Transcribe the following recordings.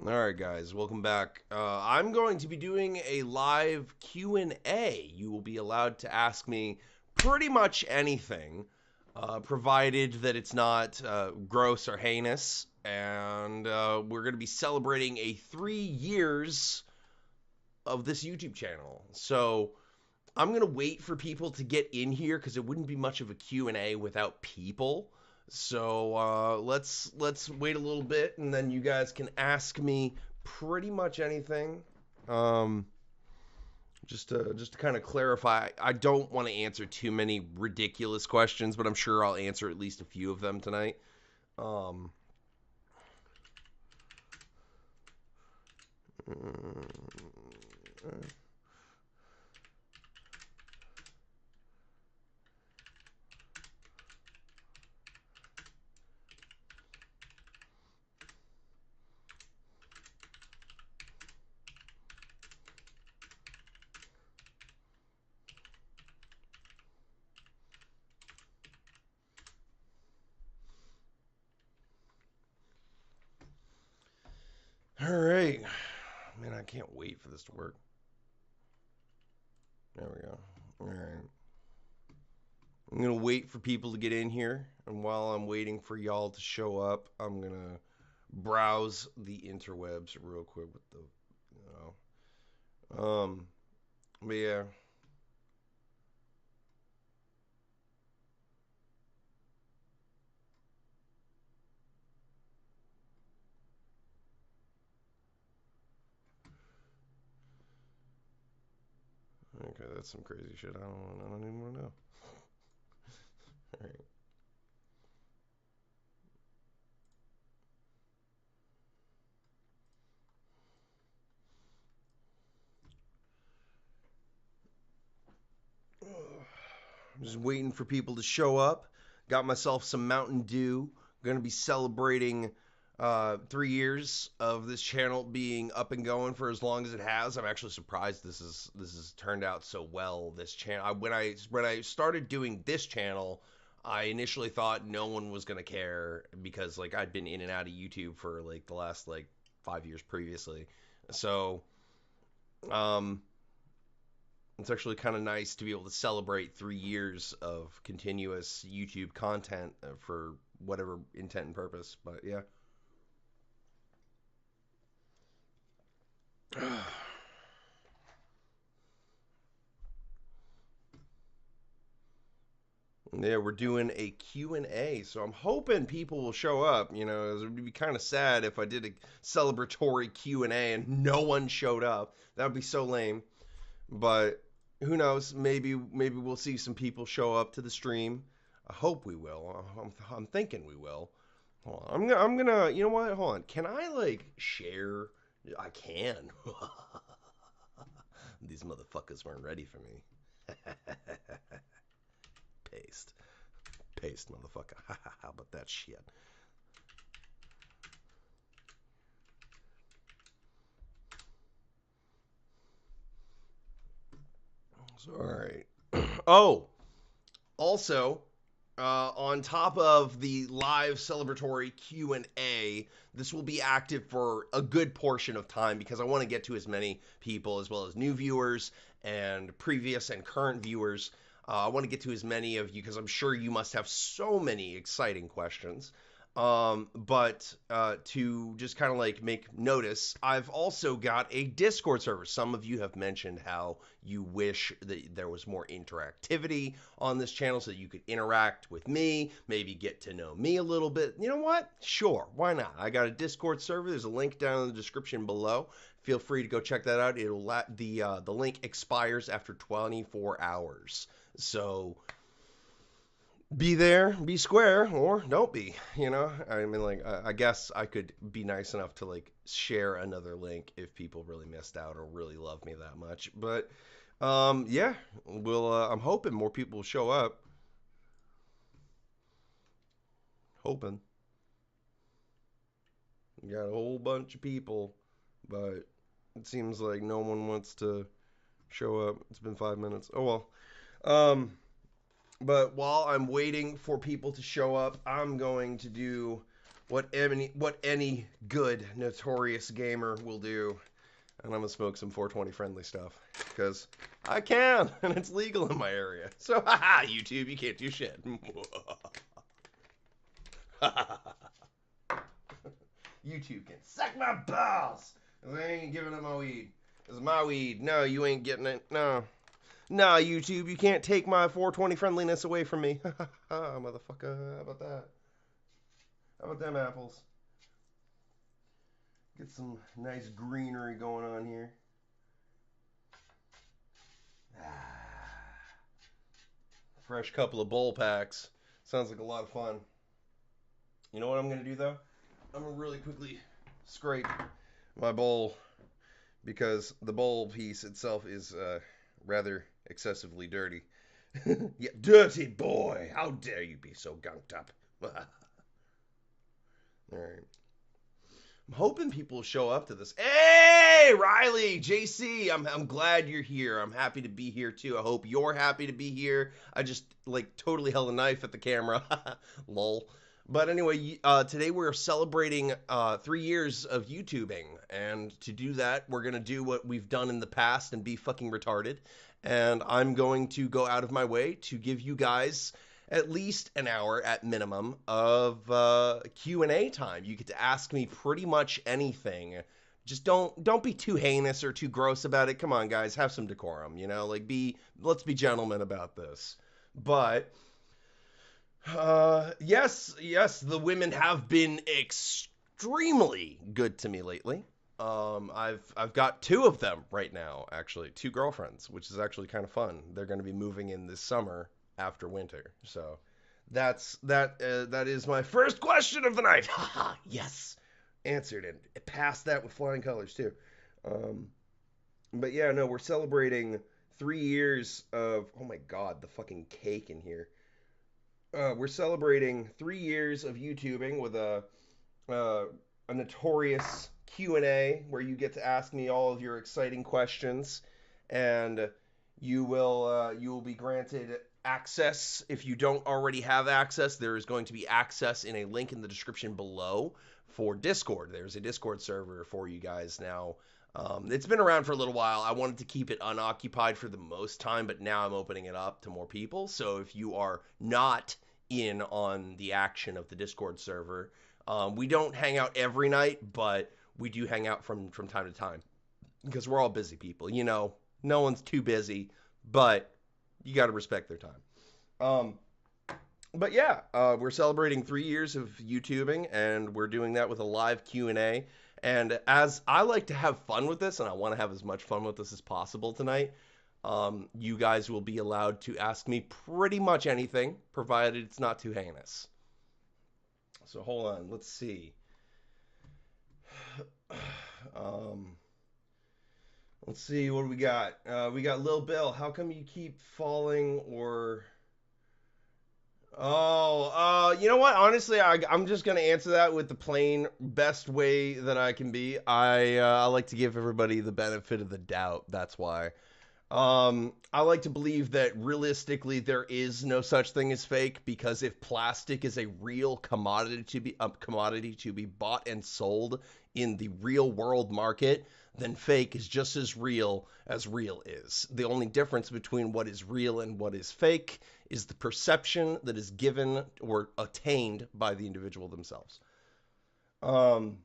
All right, guys, welcome back. I'm going to be doing a live Q&A. You will be allowed to ask me pretty much anything, provided that it's not gross or heinous. And we're going to be celebrating a 3 years of this YouTube channel. So I'm going to wait for people to get in here because it wouldn't be much of a Q&A without people. So let's wait a little bit, and then you guys can ask me pretty much anything. Um, just to kind of clarify, I don't want to answer too many ridiculous questions, but I'm sure I'll answer at least a few of them tonight. Um, all right, man, I can't wait for this to work. There we go. All right. I'm gonna wait for people to get in here, and while I'm waiting for y'all to show up, I'm gonna browse the interwebs real quick with the, you but yeah. Okay, that's some crazy shit. I don't even want to know. All right. I'm just waiting for people to show up. Got myself some Mountain Dew. Gonna be celebrating 3 years of this channel being up and going for as long as it has. I'm actually surprised this has turned out so well. This channel, when I started doing this channel, I initially thought no one was gonna care because like I'd been in and out of YouTube for like the last like 5 years previously. So um, it's actually kind of nice to be able to celebrate 3 years of continuous YouTube content for whatever intent and purpose. But yeah. Yeah, we're doing a Q&A, so I'm hoping people will show up. It would be kind of sad if I did a celebratory Q&A and no one showed up. That would be so lame. But who knows? Maybe we'll see some people show up to the stream. I hope we will. I'm thinking we will. Hold on. I'm gonna. You know what? Hold on. Can I like share? I can. These motherfuckers weren't ready for me. Paste. Paste, motherfucker. How about that shit? So, all right. Oh, also, on top of the live celebratory Q&A, this will be active for a good portion of time because I want to get to as many people as well as new viewers and previous and current viewers. I want to get to as many of you because I'm sure you must have so many exciting questions. But to just kind of like make notice, I've also got a Discord server. Some of you have mentioned how you wish that there was more interactivity on this channel so that you could interact with me, maybe get to know me a little bit. You know what? Sure, why not? I got a Discord server. There's a link down in the description below. Feel free to go check that out. The link expires after 24 hours. So be there, be square, or don't be. I mean, like, I guess I could be nice enough to like share another link if people really missed out or really love me that much. But yeah, we'll. I'm hoping more people will show up. Hoping. We got a whole bunch of people, but it seems like no one wants to show up. It's been 5 minutes. Oh well. Um, but while I'm waiting for people to show up, I'm going to do What any good notorious gamer will do. And I'm gonna smoke some 420 friendly stuff because I can, and it's legal in my area. So, haha, YouTube, you can't do shit. YouTube can suck my balls. 'Cause I ain't giving up my weed. It's my weed. No, you ain't getting it. No. Nah, YouTube, you can't take my 420 friendliness away from me. Motherfucker. How about that? How about them apples? Get some nice greenery going on here. Fresh couple of bowl packs. Sounds like a lot of fun. You know what I'm going to do, though? I'm going to really quickly scrape my bowl because the bowl piece itself is rather excessively dirty. Yeah, dirty boy! How dare you be so gunked up? Alright. I'm hoping people show up to this. Hey, Riley, JC, I'm glad you're here. I'm happy to be here too. I hope you're happy to be here. I just like totally held a knife at the camera. Lol. But anyway, today we're celebrating 3 years of YouTubing, and to do that, we're gonna do what we've done in the past and be fucking retarded. And I'm going to go out of my way to give you guys at least an hour at minimum of Q&A time. You get to ask me pretty much anything. Just don't be too heinous or too gross about it. Come on, guys, have some decorum, you know? Like let's be gentlemen about this. But yes, the women have been extremely good to me lately. I've got two of them right now, actually, two girlfriends, which is actually kind of fun. They're going to be moving in this summer after winter, so that is my first question of the night. Haha, yes, answered and passed that with flying colors too. Um, but yeah, no, we're celebrating 3 years of. Oh my God, the fucking cake in here. We're celebrating 3 years of YouTubing with uh, a notorious Q&A where you get to ask me all of your exciting questions, and you will be granted access. If you don't already have access, there is going to be access in a link in the description below for Discord. There's a Discord server for you guys now. It's been around for a little while. I wanted to keep it unoccupied for the most time, but now I'm opening it up to more people. So if you are not in on the action of the Discord server, we don't hang out every night, but we do hang out from time to time because we're all busy people. You know, no one's too busy, but you got to respect their time. Um, but yeah, we're celebrating 3 years of YouTubing, and we're doing that with a live Q&A. And as I like to have fun with this, and I want to have as much fun with this as possible tonight, you guys will be allowed to ask me pretty much anything, provided it's not too heinous. So hold on, let's see. um, let's see what do we got. We got Lil Bill. How come you keep falling or? Oh, you know what? Honestly, I'm just gonna answer that with the plain best way that I can be. I like to give everybody the benefit of the doubt. That's why. I like to believe that realistically there is no such thing as fake because if plastic is a real commodity to be bought and sold in the real world market, then fake is just as real is. The only difference between what is real and what is fake is the perception that is given or attained by the individual themselves. Um,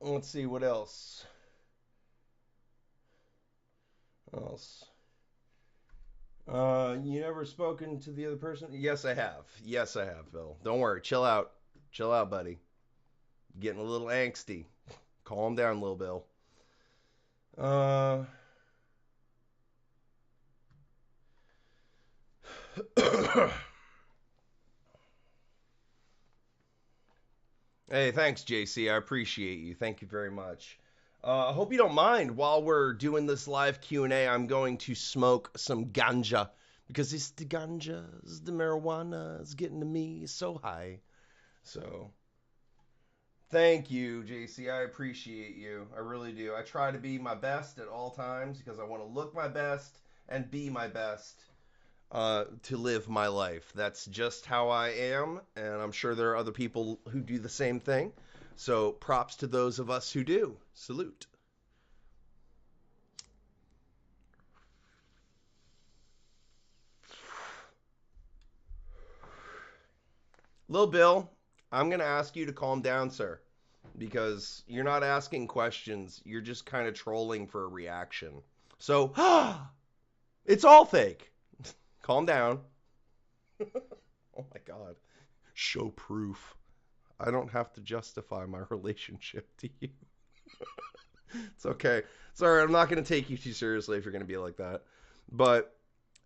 let's see what else. What else? You never spoken to the other person? Yes, I have. Yes, I have, Bill. Don't worry. Chill out. Chill out, buddy. Getting a little angsty. Calm down, little Bill. Uh. Hey, thanks, JC. I appreciate you. Thank you very much. I hope you don't mind. While we're doing this live Q&A, I'm going to smoke some ganja because it's the ganja, it's the marijuana is getting to me so high. So, thank you, JC. I appreciate you. I really do. I try to be my best at all times because I want to look my best and be my best. to live my life. That's just how I am, and I'm sure there are other people who do the same thing. So props to those of us who do. Salute. Lil Bill, I'm going to ask you to calm down, sir, because you're not asking questions. You're just kind of trolling for a reaction. So, it's all fake. Calm down. Oh my God. Show proof. I don't have to justify my relationship to you. It's okay. Sorry, I'm not going to take you too seriously if you're going to be like that. But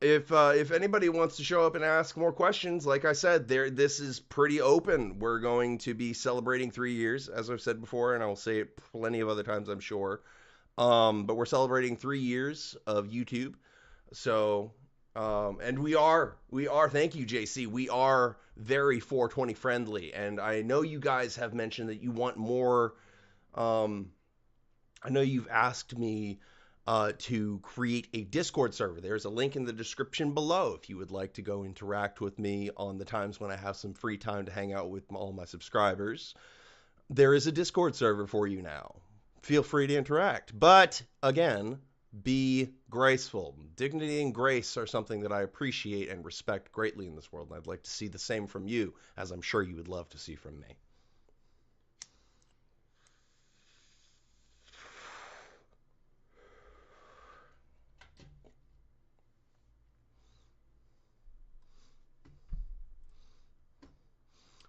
if anybody wants to show up and ask more questions, like I said, this is pretty open. We're going to be celebrating 3 years, as I've said before, and I will say it plenty of other times, I'm sure. But we're celebrating 3 years of YouTube. So, and we are. Thank you, JC. We are very 420 friendly, and I know you guys have mentioned that you want more. Um, I know you've asked me to create a Discord server. There's a link in the description below if you would like to go interact with me on the times when I have some free time to hang out with all my subscribers. There is a Discord server for you now. Feel free to interact. But again, be graceful. Dignity and grace are something that I appreciate and respect greatly in this world, and I'd like to see the same from you, as I'm sure you would love to see from me.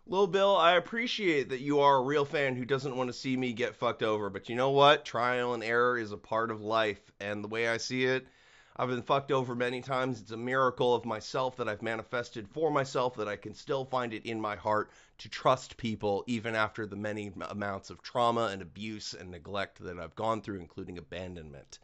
Lil Bill, I appreciate that you are a real fan who doesn't want to see me get fucked over, but you know what? Trial and error is a part of life, and the way I see it, I've been fucked over many times. It's a miracle of myself that I've manifested for myself that I can still find it in my heart to trust people even after the many amounts of trauma and abuse and neglect that I've gone through, including abandonment.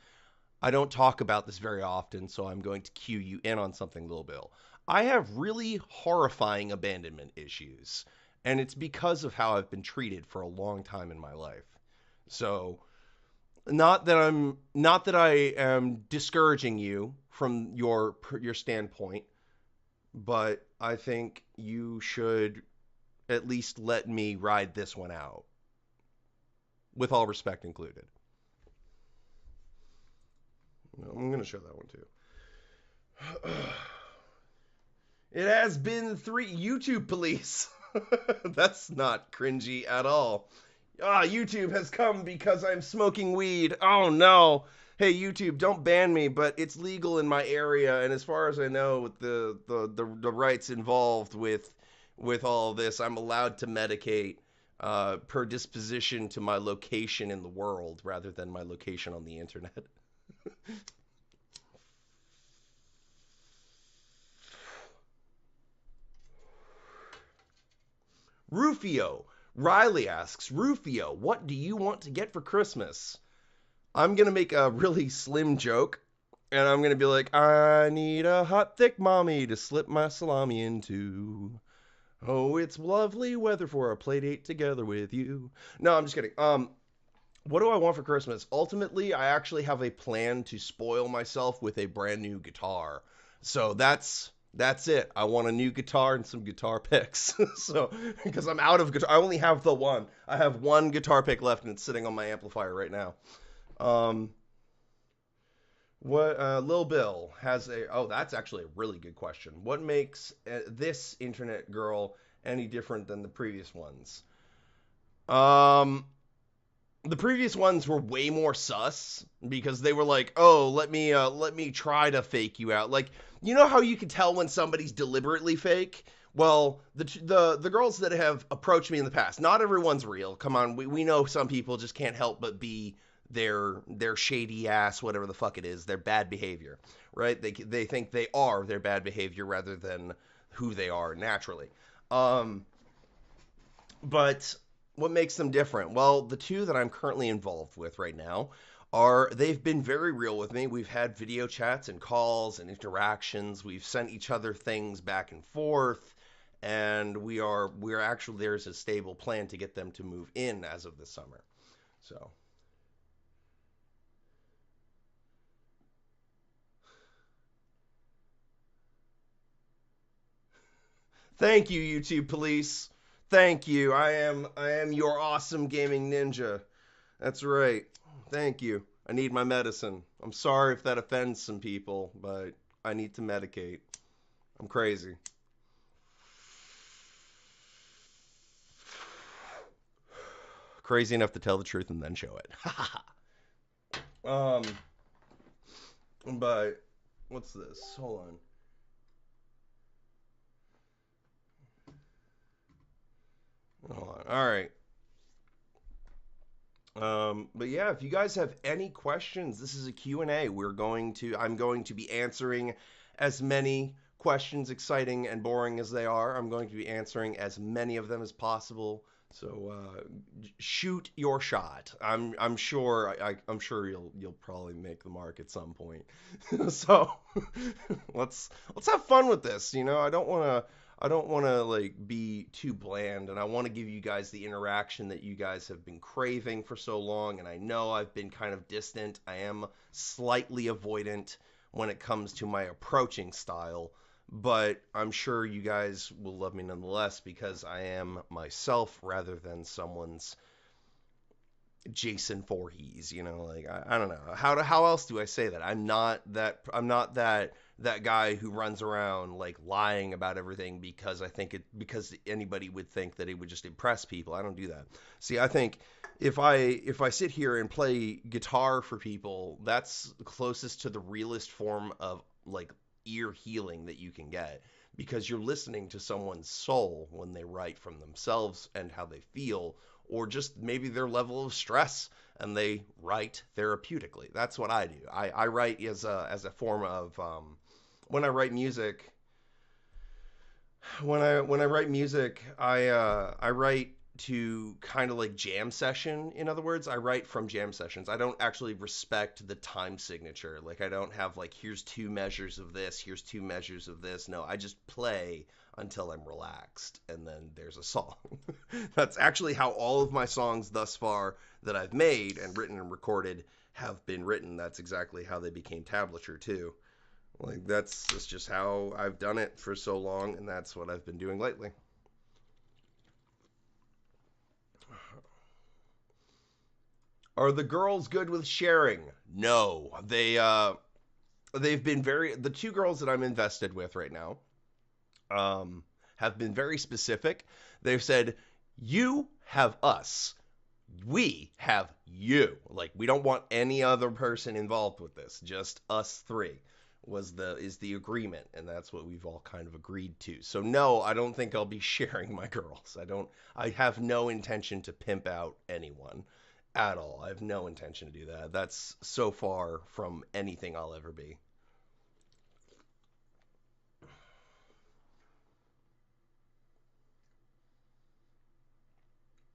I don't talk about this very often, so I'm going to cue you in on something, Lil Bill. I have really horrifying abandonment issues, and it's because of how I've been treated for a long time in my life. So, not that I am discouraging you from your standpoint, but I think you should at least let me ride this one out, with all respect included. I'm going to show that one too. It has been 3 YouTube police. That's not cringy at all. YouTube has come because I'm smoking weed. Oh no. Hey YouTube, don't ban me, but it's legal in my area, and as far as I know, with the rights involved with all this, I'm allowed to medicate per disposition to my location in the world rather than my location on the internet. Rufio. Riley asks, Rufio, what do you want to get for Christmas? I'm going to make a really slim joke, and I'm going to be like, I need a hot, thick mommy to slip my salami into. Oh, it's lovely weather for a play date together with you. No, I'm just kidding. What do I want for Christmas? Ultimately, I actually have a plan to spoil myself with a brand new guitar. So that's it. I want a new guitar and some guitar picks. So because I'm out of guitar, I only have the one. I have one guitar pick left, and it's sitting on my amplifier right now. Um, what Lil Bill has a oh, that's actually a really good question. What makes this internet girl any different than the previous ones? Um, the previous ones were way more sus because they were like, "Oh, let me try to fake you out." Like, you know how you can tell when somebody's deliberately fake? Well, the girls that have approached me in the past, not everyone's real. Come on, we know some people just can't help but be their shady ass, whatever the fuck it is, their bad behavior, right? They think they are their bad behavior rather than who they are naturally. Um, but what makes them different? Well, the two that I'm currently involved with right now are they've been very real with me. We've had video chats and calls and interactions. We've sent each other things back and forth, and we're actually there's a stable plan to get them to move in as of this summer. So, Thank you, YouTube police. Thank you. I am your awesome gaming ninja. That's right. Thank you. I need my medicine. I'm sorry if that offends some people, but I need to medicate. I'm crazy. Crazy enough to tell the truth and then show it. um, but what's this? Hold on. Hold on. All right. But yeah, if you guys have any questions, this is a Q&A. I'm going to be answering as many questions, exciting and boring as they are. I'm going to be answering as many of them as possible. So shoot your shot. I'm sure I'm sure you'll probably make the mark at some point. So let's have fun with this. I don't want to like be too bland, and I want to give you guys the interaction that you guys have been craving for so long. And I know I've been kind of distant. I am slightly avoidant when it comes to my approaching style, but I'm sure you guys will love me nonetheless because I am myself rather than someone's Jason Voorhees, like I don't know. How else do I say that? I'm not that guy who runs around like lying about everything because anybody would think that it would just impress people. I don't do that. See, I think if I sit here and play guitar for people, that's closest to the realest form of like ear healing that you can get because you're listening to someone's soul when they write from themselves and how they feel or just maybe their level of stress and they write therapeutically. That's what I do. I write as a form of when I write music. When I write music, I write to kind of like jam session. In other words, I write from jam sessions. I don't actually respect the time signature. Like I don't have like here's two measures of this, here's two measures of this. No, I just play until I'm relaxed and then there's a song. That's actually how all of my songs thus far that I've made and written and recorded have been written. That's exactly how they became tablature too. Like that's just how I've done it for so long, and that's what I've been doing lately. Are the girls good with sharing? No, they've been very the two girls that I'm invested with right now have been very specific. They've said you have us, we have you. Like we don't want any other person involved with this, just us three is the agreement, and that's what we've all kind of agreed to. So no, I don't think I'll be sharing my girls. I have no intention to pimp out anyone at all. I have no intention to do that. That's so far from anything I'll ever be.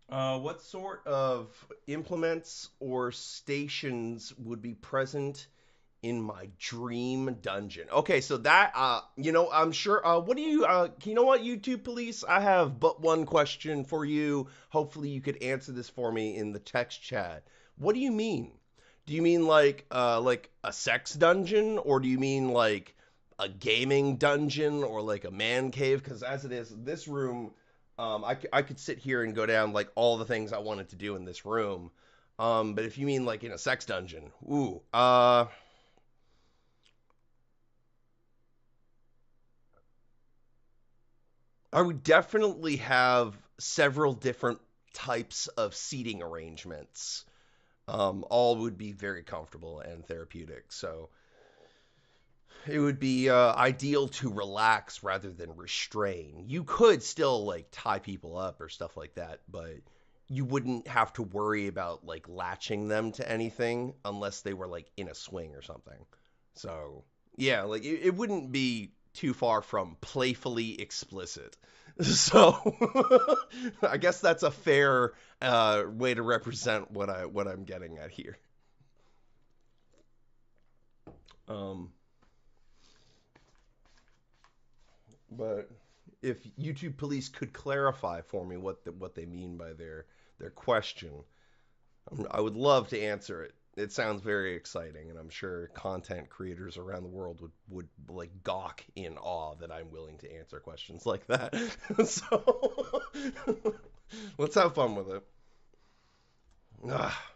What sort of implements or stations would be present in my dream dungeon? Okay, so that I'm sure what do you you know what, YouTube police? I have but one question for you. Hopefully you could answer this for me in the text chat. What do you mean? Do you mean like a sex dungeon, or do you mean like a gaming dungeon or like a man cave? Because as it is, this room, I could sit here and go down like all the things I wanted to do in this room. But if you mean like in a sex dungeon, ooh, I would definitely have several different types of seating arrangements. All would be very comfortable and therapeutic. So it would be ideal to relax rather than restrain. You could still like tie people up or stuff like that, but you wouldn't have to worry about like latching them to anything unless they were like in a swing or something. So yeah, like it wouldn't be too far from playfully explicit. So I guess that's a fair way to represent what I'm getting at here. Um, but if YouTube police could clarify for me what they mean by their question, I would love to answer it. It sounds very exciting, and I'm sure content creators around the world would like gawk in awe that I'm willing to answer questions like that. So let's have fun with it. Ah.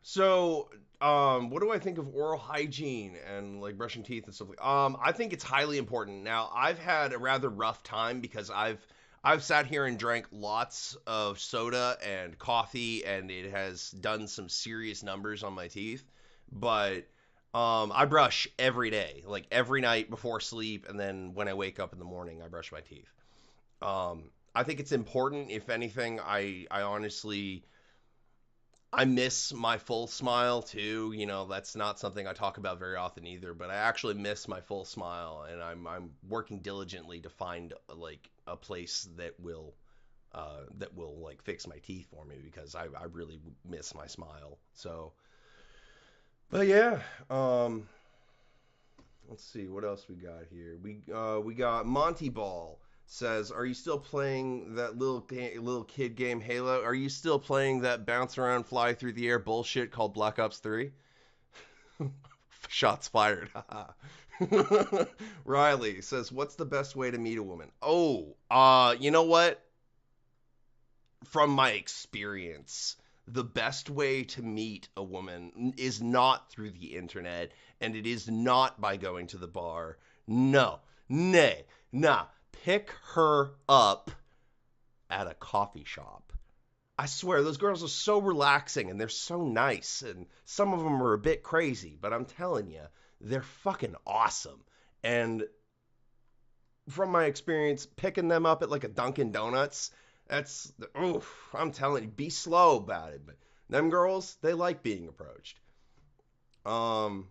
So, what do I think of oral hygiene and like brushing teeth and stuff like? I think it's highly important. Now, I've had a rather rough time because I've sat here and drank lots of soda and coffee, and it has done some serious numbers on my teeth. But I brush every day, like every night before sleep, and then when I wake up in the morning, I brush my teeth. I think it's important. If anything, I honestly I miss my full smile too. You know, that's not something I talk about very often either, but I actually miss my full smile, and I'm working diligently to find like a place that will like fix my teeth for me because I really miss my smile. So, but yeah, let's see what else we got here. We got Monty Ball says, "Are you still playing that little kid game Halo? Are you still playing that bounce around, fly through the air bullshit called Black Ops 3?" Shots fired. Riley says, "What's the best way to meet a woman?" Oh, you know what? From my experience, the best way to meet a woman is not through the internet, and it is not by going to the bar. No, nay, nah. Pick her up at a coffee shop. I swear, those girls are so relaxing and they're so nice, and some of them are a bit crazy, but I'm telling you, they're fucking awesome. And from my experience, picking them up at like a Dunkin' Donuts, that's oof. I'm telling you, be slow about it. But them girls, they like being approached. Um,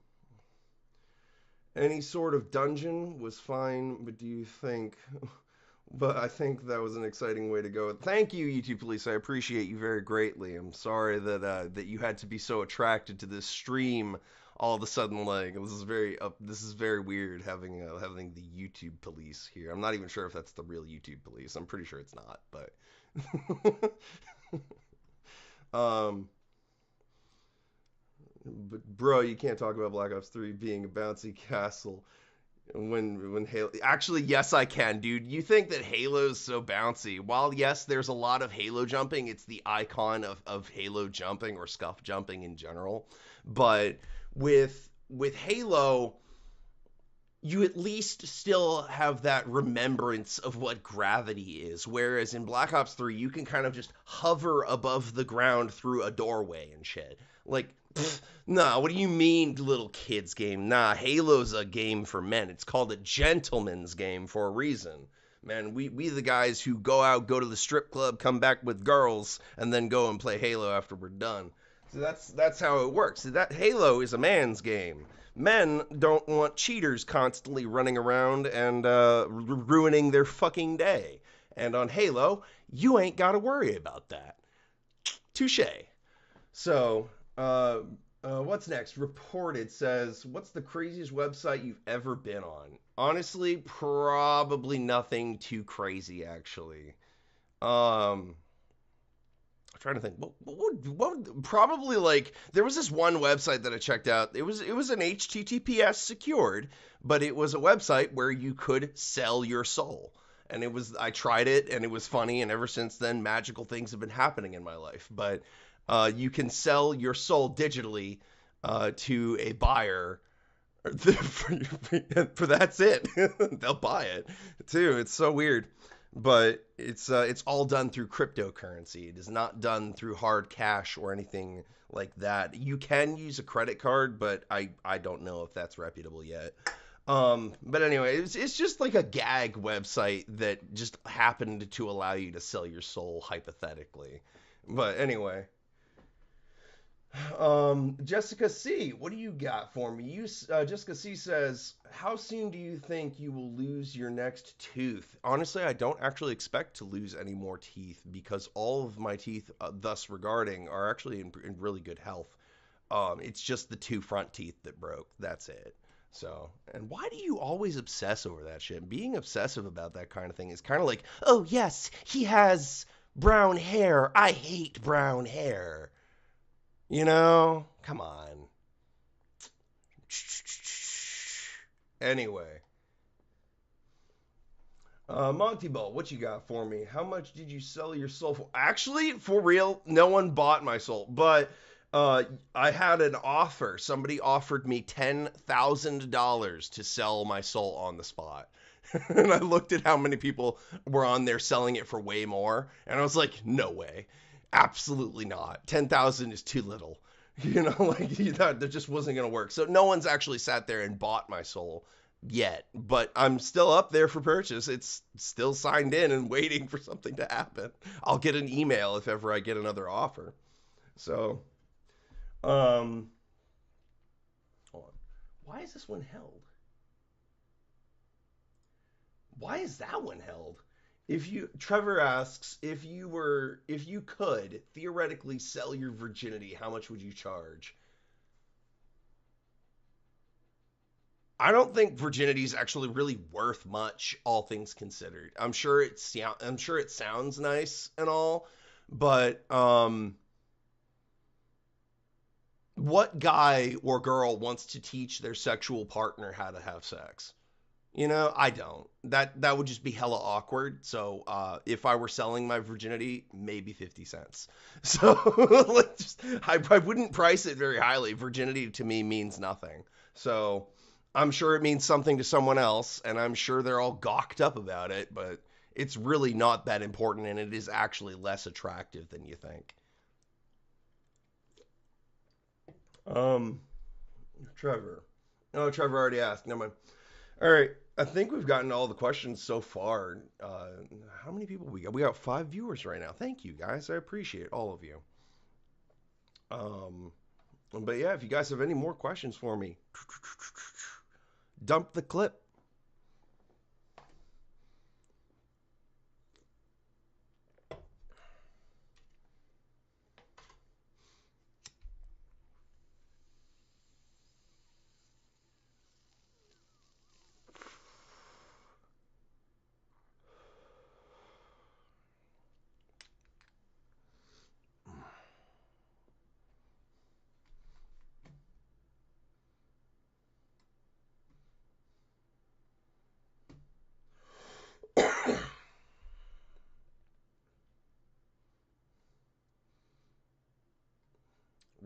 any sort of dungeon was fine, but do you think? But I think that was an exciting way to go. Thank you, YouTube Police. I appreciate you very greatly. I'm sorry that you had to be so attracted to this stream all of a sudden. Like this is very weird having the YouTube Police here. I'm not even sure if that's the real YouTube Police. I'm pretty sure it's not, but um, but bro, you can't talk about Black Ops 3 being a bouncy castle when Halo actually yes I can, dude. You think that Halo's so bouncy. While yes, there's a lot of Halo jumping, it's the icon of Halo jumping or scuff jumping in general. But with Halo, you at least still have that remembrance of what gravity is. Whereas in Black Ops 3, you can kind of just hover above the ground through a doorway and shit. Like, pfft, nah, what do you mean, little kids game? Nah, Halo's a game for men. It's called a gentleman's game for a reason. Man, we the guys who go out, go to the strip club, come back with girls, and then go and play Halo after we're done. So that's how it works. That Halo is a man's game. Men don't want cheaters constantly running around and ruining their fucking day. And on Halo, you ain't got to worry about that. Touche. So, what's next? Reported says, "What's the craziest website you've ever been on?" Honestly, probably nothing too crazy, actually. I'm trying to think. Probably like there was this one website that I checked out. It was an HTTPS secured, but it was a website where you could sell your soul. And I tried it and it was funny, and ever since then magical things have been happening in my life. But you can sell your soul digitally to a buyer for that's it. They'll buy it too. It's so weird, but it's all done through cryptocurrency. It is not done through hard cash or anything like that. You can use a credit card, but I don't know if that's reputable yet. But anyway, it's just like a gag website that just happened to allow you to sell your soul hypothetically. But anyway, Jessica C, what do you got for me? Jessica C says, how soon do you think you will lose your next tooth? Honestly, I don't actually expect to lose any more teeth because all of my teeth, thus regarding, are actually in really good health. It's just the two front teeth that broke. That's it. So, and why do you always obsess over that shit? Being obsessive about that kind of thing is kind of like, oh yes, he has brown hair. I hate brown hair. Come on. Anyway, Monty Ball, what you got for me? How much did you sell your soul for? Actually, for real, no one bought my soul, but I had an offer. Somebody offered me $10,000 to sell my soul on the spot. And I looked at how many people were on there selling it for way more, and I was like, no way. Absolutely not. 10,000 is too little. Like that just wasn't going to work. So no one's actually sat there and bought my soul yet, but I'm still up there for purchase. It's still signed in and waiting for something to happen. I'll get an email if ever I get another offer. So, um, hold on. Why is this one held? Why is that one held? Trevor asks, if you could theoretically sell your virginity, how much would you charge? I don't think virginity is actually really worth much, all things considered. I'm sure it sounds nice and all, but what guy or girl wants to teach their sexual partner how to have sex? I don't. That would just be hella awkward. So if I were selling my virginity, maybe 50 cents. So I wouldn't price it very highly. Virginity to me means nothing. So I'm sure it means something to someone else, and I'm sure they're all gawked up about it, but it's really not that important, and it is actually less attractive than you think. Um, Trevor. Oh, Trevor already asked. Never mind. All right. I think we've gotten all the questions so far. How many people we got? We got 5 viewers right now. Thank you guys. I appreciate all of you. Um, but yeah, if you guys have any more questions for me, dump the clip.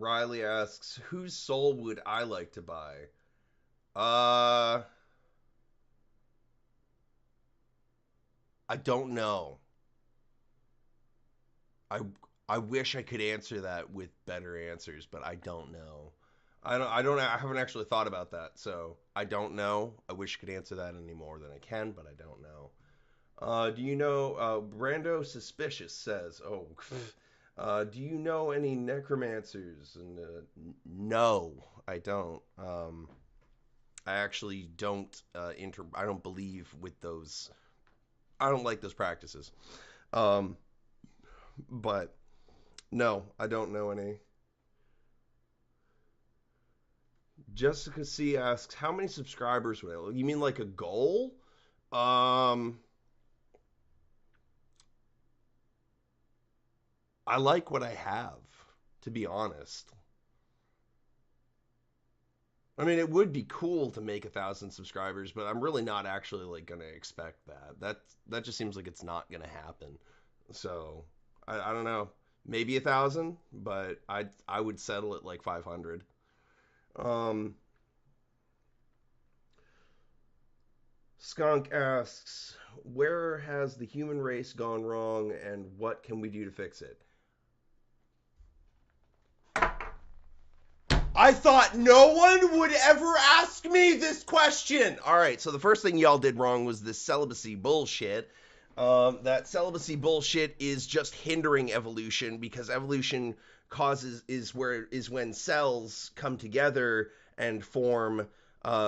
Riley asks, whose soul would I like to buy? Uh, I don't know. I I wish I could answer that with better answers, but I don't know. I haven't actually thought about that, so I don't know. I wish I could answer that any more than I can, but I don't know. Do you know, Brando Suspicious says, oh, do you know any necromancers? And no, I don't. I actually don't I don't believe with those. I don't like those practices. Um, but no, I don't know any. Jessica C asks, how many subscribers will you mean like a goal? Um, I like what I have, to be honest. I mean, it would be cool to make 1,000 subscribers, but I'm really not actually like gonna expect that. That just seems like it's not gonna happen. So I don't know, maybe 1,000, but I would settle at like 500. Um, Skunk asks, where has the human race gone wrong, and what can we do to fix it? I thought no one would ever ask me this question. All right, so the first thing y'all did wrong was this celibacy bullshit. That celibacy bullshit is just hindering evolution because evolution causes is when cells come together and form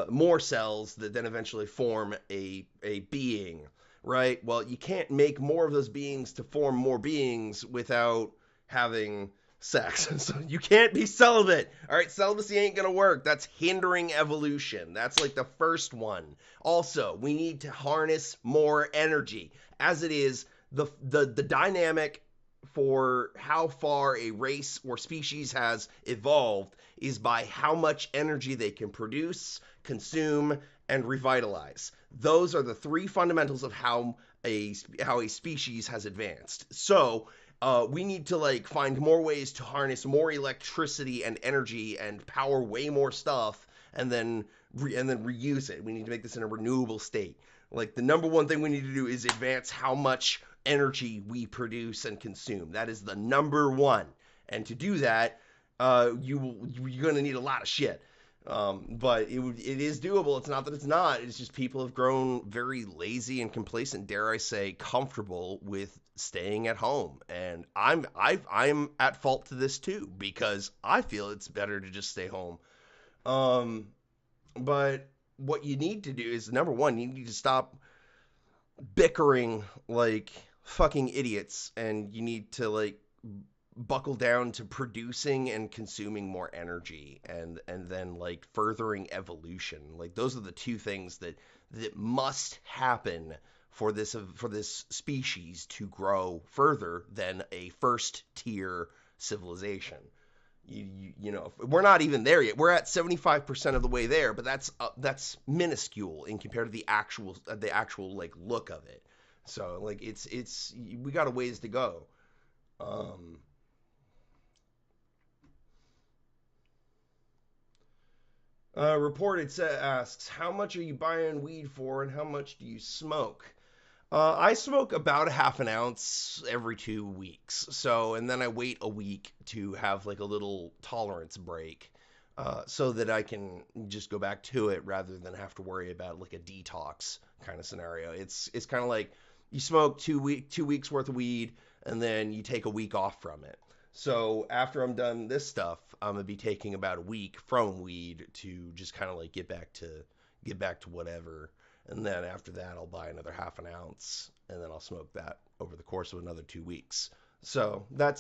more cells that then eventually form a being, right? Well, you can't make more of those beings to form more beings without having sex. So you can't be celibate. All right, celibacy ain't gonna work. That's hindering evolution. That's like the first one. Also, we need to harness more energy. As it is, the dynamic for how far a race or species has evolved is by how much energy they can produce, consume, and revitalize. Those are the three fundamentals of how a species has advanced. So we need to like find more ways to harness more electricity and energy and power way more stuff, and then reuse it. We need to make this in a renewable state. Like the number one thing we need to do is advance how much energy we produce and consume. That is the number one. And to do that, you're going to need a lot of shit. But it is doable. It's not that it's not. It's just people have grown very lazy and complacent, dare I say, comfortable with staying at home. And I'm at fault to this too, because I feel it's better to just stay home. But what you need to do is, number one, you need to stop bickering like fucking idiots, and you need to like buckle down to producing and consuming more energy, and then like furthering evolution. Like those are the two things that must happen for this species to grow further than a first tier civilization. You know, we're not even there yet. We're at 75% of the way there, but that's minuscule in compared to the actual like look of it. So like it's we got a ways to go. Reported asks, how much are you buying weed for, and how much do you smoke? I smoke about a half an ounce every 2 weeks. So, and then I wait a week to have like a little tolerance break, so that I can just go back to it rather than have to worry about like a detox kind of scenario. It's kind of like you smoke 2 weeks worth of weed, and then you take a week off from it. So after I'm done this stuff, I'm gonna be taking about a week from weed to just kind of like get back to whatever, and then after that I'll buy another half an ounce, and then I'll smoke that over the course of another 2 weeks. So and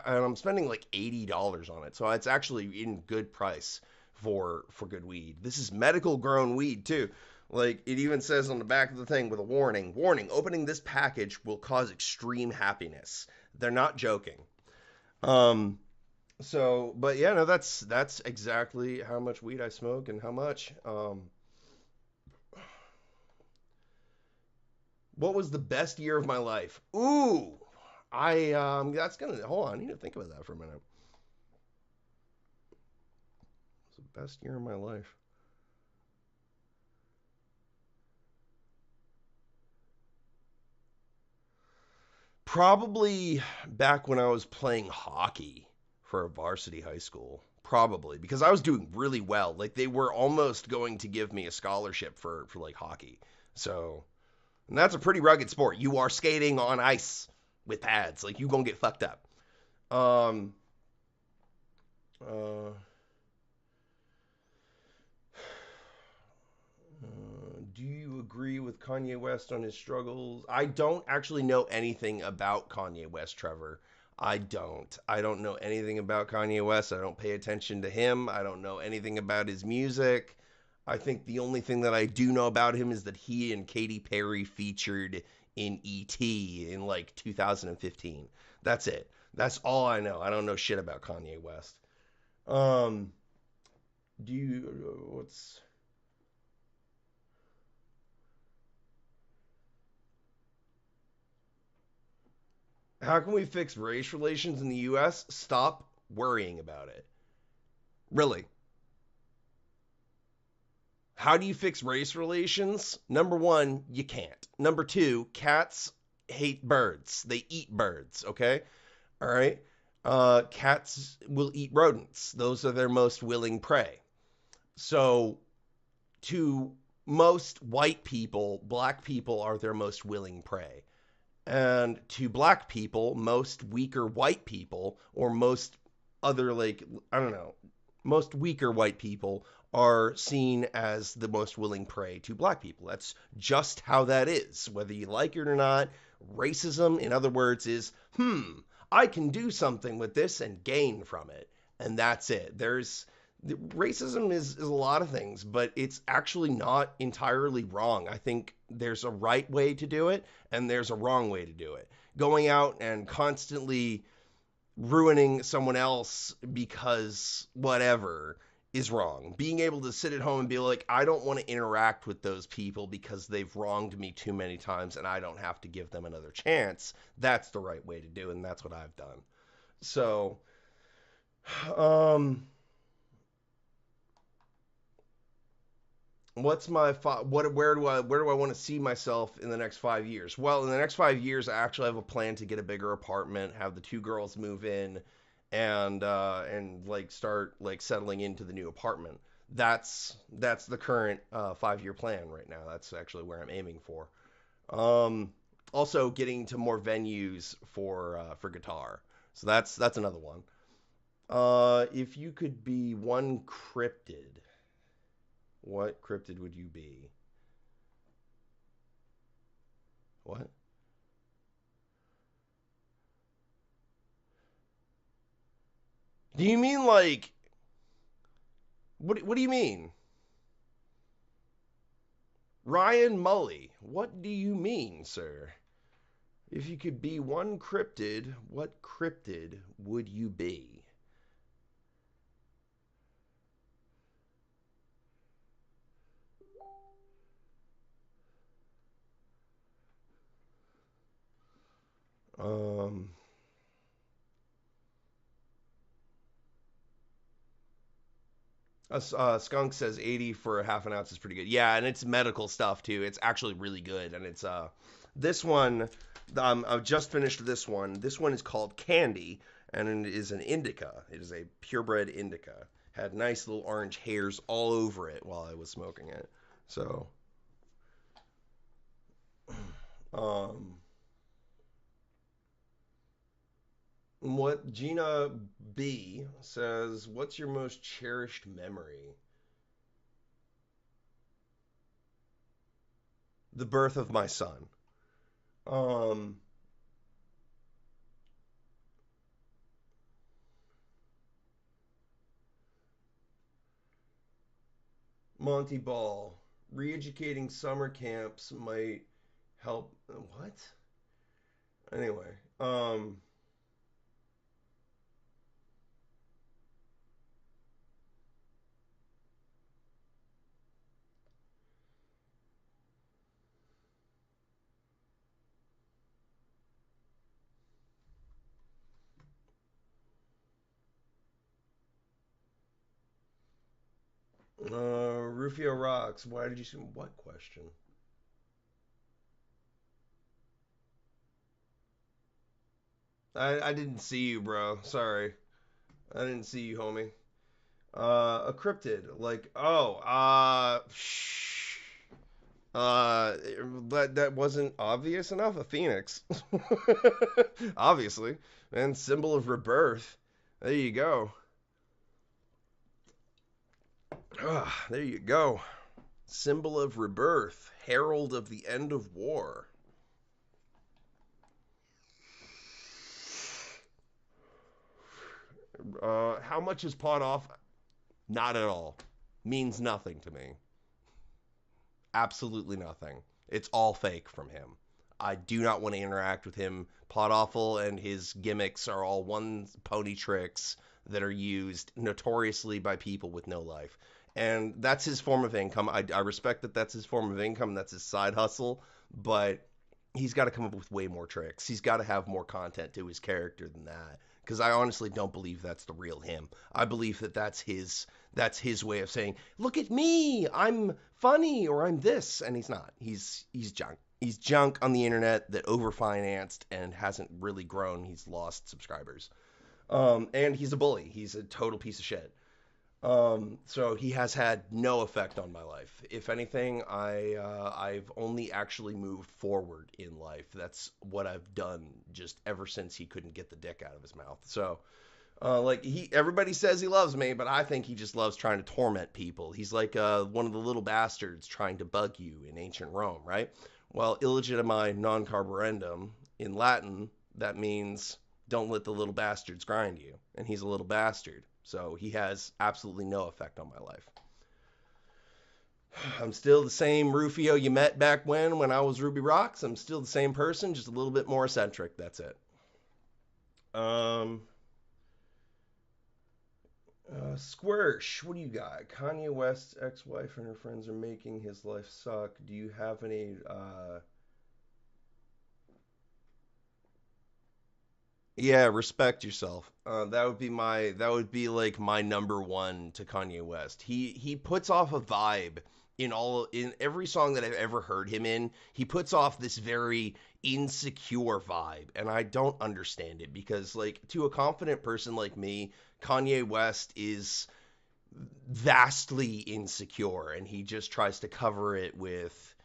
I'm spending like $80 on it, so it's actually in good price for good weed. This is medical grown weed too. Like it even says on the back of the thing with a warning: opening this package will cause extreme happiness. They're not joking. Um, so, but yeah, no, that's exactly how much weed I smoke and how much. What was the best year of my life? Ooh, that's gonna hold on. I need to think about that for a minute. What's the best year of my life? Probably back when I was playing hockey for a varsity high school. Probably because I was doing really well. Like they were almost going to give me a scholarship for like hockey. So, and that's a pretty rugged sport. You are skating on ice with pads. Like you gonna get fucked up. Um. Uh. Do you agree with Kanye West on his struggles? I don't actually know anything about Kanye West, Trevor. I don't. I don't know anything about Kanye West. I don't pay attention to him. I don't know anything about his music. I think the only thing that I do know about him is that he and Katy Perry featured in E.T. in like 2015. That's it. That's all I know. I don't know shit about Kanye West. Um, do you what's How can we fix race relations in the US? Stop worrying about it. Really. How do you fix race relations? Number one, you can't. Number two, cats hate birds. They eat birds, okay? All right? Cats will eat rodents. Those are their most willing prey. So, to most white people, black people are their most willing prey. And to black people, most weaker white people, or most other, like, I don't know, most weaker white people are seen as the most willing prey to black people. That's just how that is. Whether you like it or not, racism, in other words, is, I can do something with this and gain from it. And that's it. Racism is a lot of things, but it's actually not entirely wrong. I think there's a right way to do it and there's a wrong way to do it. Going out and constantly ruining someone else because whatever is wrong. Being able to sit at home and be like, I don't want to interact with those people because they've wronged me too many times and I don't have to give them another chance. That's the right way to do it, and that's what I've done. So, um, what's my what where do I want to see myself in the next 5 years? Well, in the next 5 years, I actually have a plan to get a bigger apartment, have the two girls move in, and like start like settling into the new apartment. That's the current 5 year plan right now. That's actually where I'm aiming for. Um, Also getting to more venues for guitar. So that's another one. If you could be one cryptid, what cryptid would you be? What? Do you mean like what do you mean? Ryan Mully. What do you mean, sir? If you could be one cryptid, what cryptid would you be? Um Skunk says 80 for a half an ounce is pretty good. Yeah, and it's medical stuff too. It's actually really good, and it's this one. I've just finished this one. This one is called Candy, and it is an indica. It is a purebred indica. Had nice little orange hairs all over it while I was smoking it. So, um, what Gina B says, what's your most cherished memory? The birth of my son. Um, Monty Ball. Re-educating summer camps might help. What? Anyway, Rufio rocks. Why did you say what question? I didn't see you, bro. Sorry, I didn't see you, homie. A cryptid, like that wasn't obvious enough. A phoenix, obviously, and symbol of rebirth. There you go. There you go. Symbol of rebirth, herald of the end of war. How much is pot off? Not at all. Means nothing to me. Absolutely nothing. It's all fake from him. I do not want to interact with him. Pot Awful and his gimmicks are all one pony tricks that are used notoriously by people with no life. And that's his form of income. I respect that that's his form of income. That's his side hustle. But he's got to come up with way more tricks. He's got to have more content to his character than that. Because I honestly don't believe that's the real him. I believe that that's his way of saying, "Look at me, I'm funny or I'm this," and he's not. He's junk. He's junk on the internet that overfinanced and hasn't really grown. He's lost subscribers. And he's a bully. He's a total piece of shit. So he has had no effect on my life. If anything, I've only actually moved forward in life. That's what I've done just ever since he couldn't get the dick out of his mouth. So like everybody says he loves me, but I think he just loves trying to torment people. He's like one of the little bastards trying to bug you in ancient Rome, right? Well, illegitimi non carborundum in Latin, that means don't let the little bastards grind you, and he's a little bastard. So he has absolutely no effect on my life. I'm still the same Rufio you met back when I was Ruby Rocks. I'm still the same person, just a little bit more eccentric. That's it. Um, Squirsh, what do you got? Kanye West's ex-wife and her friends are making his life suck. Do you have any? Yeah, respect yourself. That would be like my number one to Kanye West. He puts off a vibe in every song that I've ever heard him in. He puts off this very insecure vibe, and I don't understand it because like to a confident person like me, Kanye West is vastly insecure and he just tries to cover it with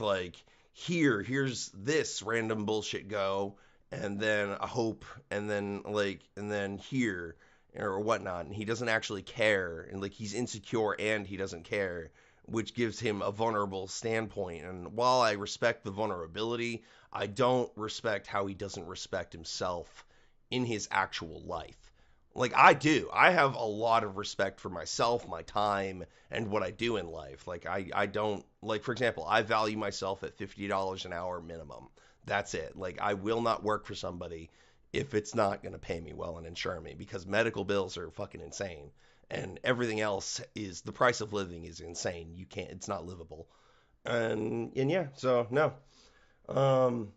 like here's this random bullshit go and then a hope and then and then here or whatnot, and he doesn't actually care, and like he's insecure and he doesn't care, which gives him a vulnerable standpoint. And while I respect the vulnerability, I don't respect how he doesn't respect himself in his actual life. Like I do. I have a lot of respect for myself, my time, and what I do in life. Like I don't like for example, I value myself at $50 an hour minimum. That's it. Like I will not work for somebody if it's not going to pay me well and insure me because medical bills are fucking insane and everything else is the price of living is insane. You can't it's not livable. And yeah, so no. Um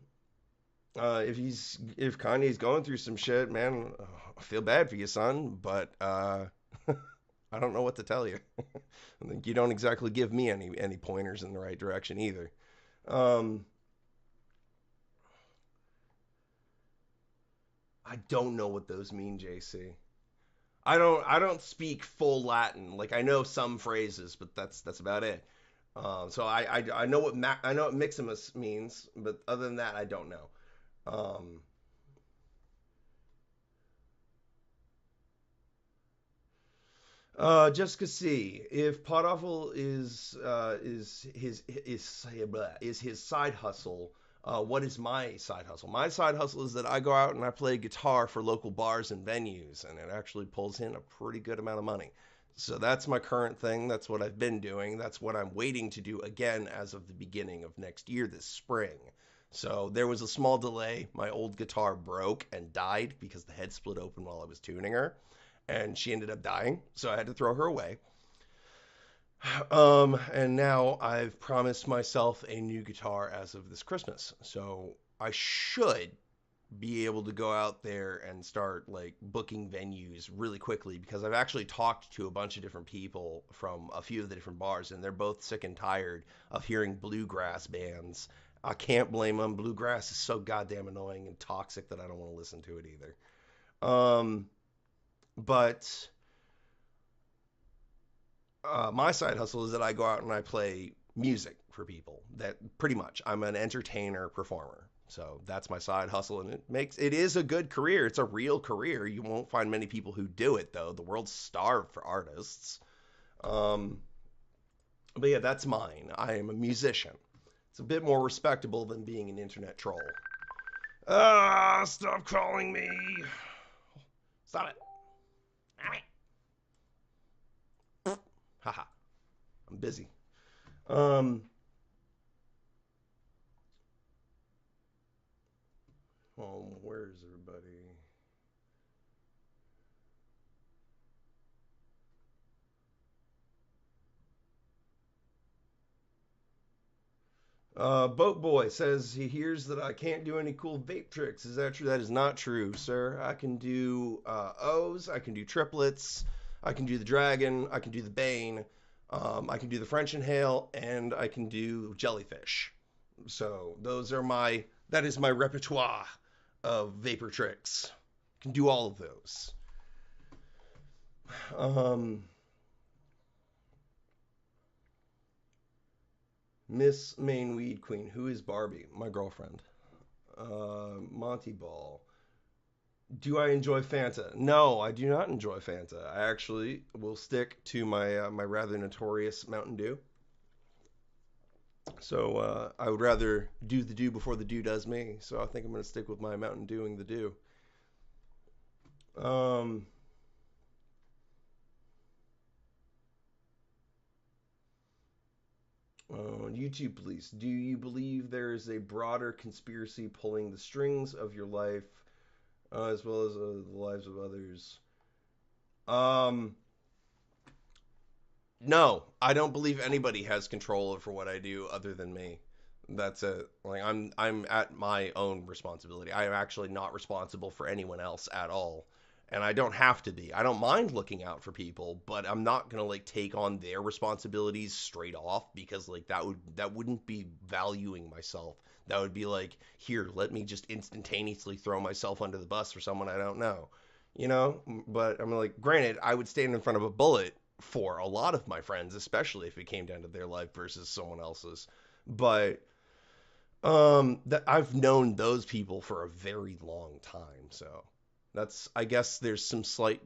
if Kanye's going through some shit, man, I feel bad for you, son, but I don't know what to tell you. I think you don't exactly give me any pointers in the right direction either. Um, I don't know what those mean, JC. I don't speak full Latin. Like I know some phrases, but that's about it. So I know I know what Miximus means, but other than that, I don't know. Um, Jessica C. If Podawful is his side hustle, what is my side hustle? My side hustle is that I go out and I play guitar for local bars and venues, and it actually pulls in a pretty good amount of money. So that's my current thing. That's what I've been doing. That's what I'm waiting to do again as of the beginning of next year, this spring. So there was a small delay. My old guitar broke and died because the head split open while I was tuning her, and she ended up dying, so I had to throw her away. And now I've promised myself a new guitar as of this Christmas, so I should be able to go out there and start like booking venues really quickly because I've actually talked to a bunch of different people from a few of the different bars, and they're both sick and tired of hearing bluegrass bands. I can't blame them. Bluegrass is so goddamn annoying and toxic that I don't want to listen to it either. Um, but my side hustle is that I go out and I play music for people. That pretty much I'm an entertainer performer. So that's my side hustle, and it is a good career. It's a real career. You won't find many people who do it though. The world's starved for artists. Um, but yeah, that's mine. I am a musician. It's a bit more respectable than being an internet troll. Ah, stop calling me. Stop it. Haha. I'm busy. Um, where is everybody? Boat Boy says he hears that I can't do any cool vape tricks. Is that true? That is not true, sir. I can do O's, I can do triplets, I can do the dragon, I can do the bane, I can do the French inhale, and I can do jellyfish. So that is my repertoire of vapor tricks. I can do all of those. Um, Miss Main Weed Queen. Who is Barbie? My girlfriend. Monty Ball. Do I enjoy Fanta? No, I do not enjoy Fanta. I actually will stick to my rather notorious Mountain Dew. So I would rather do the do before the do does me. So I think I'm going to stick with my Mountain Dewing the do. Um, YouTube police. Do you believe there is a broader conspiracy pulling the strings of your life, as well as the lives of others? Um, no, I don't believe anybody has control over what I do other than me. That's it. Like I'm at my own responsibility. I am actually not responsible for anyone else at all. And I don't have to be. I don't mind looking out for people, but I'm not going to like take on their responsibilities straight off because like that wouldn't be valuing myself. That would be like, here, let me just instantaneously throw myself under the bus for someone I don't know. You know? But I'm like, granted, I would stand in front of a bullet for a lot of my friends, especially if it came down to their life versus someone else's. But that I've known those people for a very long time, so that's I guess there's some slight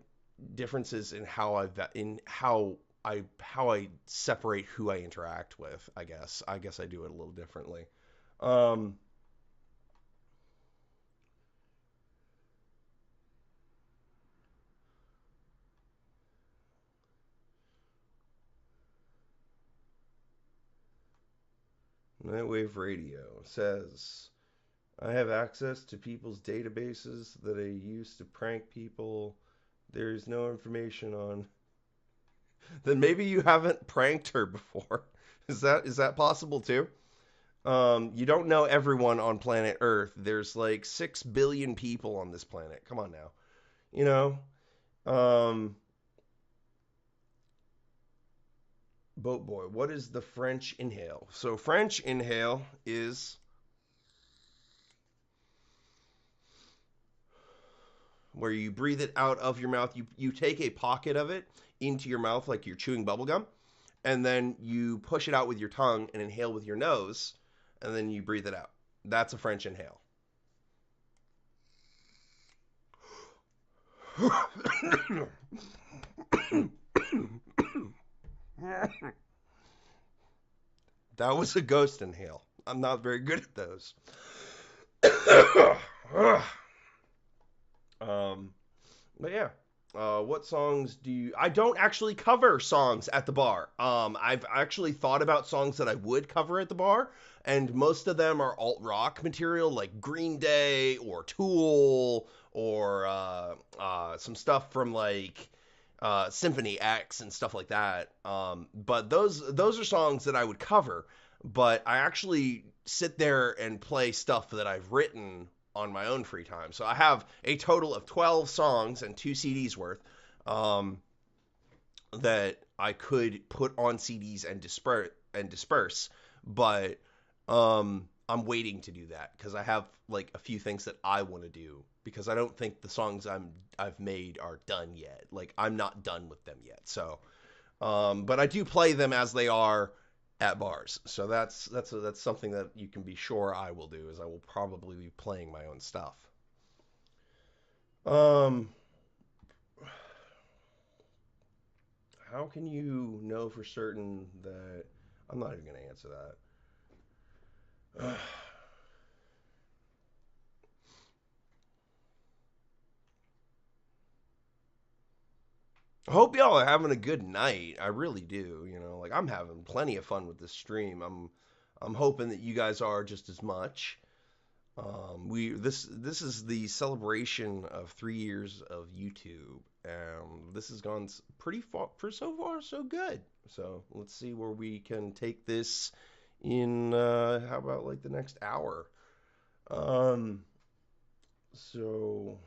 differences in how I separate who I interact with. I guess I do it a little differently. Um, Nightwave Radio says I have access to people's databases that I use to prank people. There's no information on. Then maybe you haven't pranked her before. Is that possible too? You don't know everyone on planet Earth. There's like 6 billion people on this planet. Come on now. You know? Um, Boat Boy, what is the French inhale? So, French inhale is where you breathe it out of your mouth. You take a pocket of it into your mouth like you're chewing bubble gum, and then you push it out with your tongue and inhale with your nose, and then you breathe it out. That's a French inhale. That was a ghost inhale. I'm not very good at those. um, but yeah. What songs do you? I don't actually cover songs at the bar. I've actually thought about songs that I would cover at the bar, and most of them are alt rock material, like Green Day or Tool or some stuff from like Symphony X and stuff like that. But those are songs that I would cover. But I actually sit there and play stuff that I've written on my own free time. So I have a total of 12 songs and two CDs worth um, that I could put on CDs and disperse. But I'm waiting to do that because I have like a few things that I want to do because I don't think the songs I've made are done yet. Like I'm not done with them yet. So, but I do play them as they are at bars. So that's something that you can be sure I will do is I will probably be playing my own stuff. Um, how can you know for certain that I'm not even going to answer that. I hope y'all are having a good night. I really do. Like I'm having plenty of fun with this stream. I'm hoping that you guys are just as much. We this is the celebration of 3 years of YouTube. This has gone pretty far for so far so good. So let's see where we can take this in. How about like the next hour? Um, so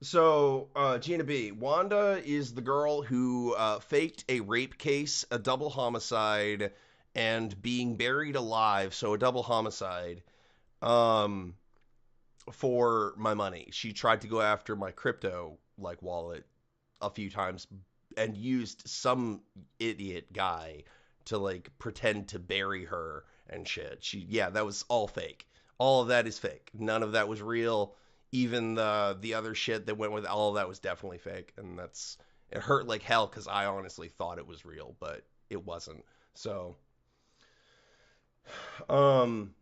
Gina B. Wanda is the girl who faked a rape case, a double homicide, and being buried alive. So a double homicide. Um, for my money. She tried to go after my crypto like wallet a few times and used some idiot guy to like pretend to bury her and shit. Yeah, that was all fake. All of that is fake. None of that was real. Even the other shit that went with all of that was definitely fake, and it hurt like hell because I honestly thought it was real, but it wasn't. So, um,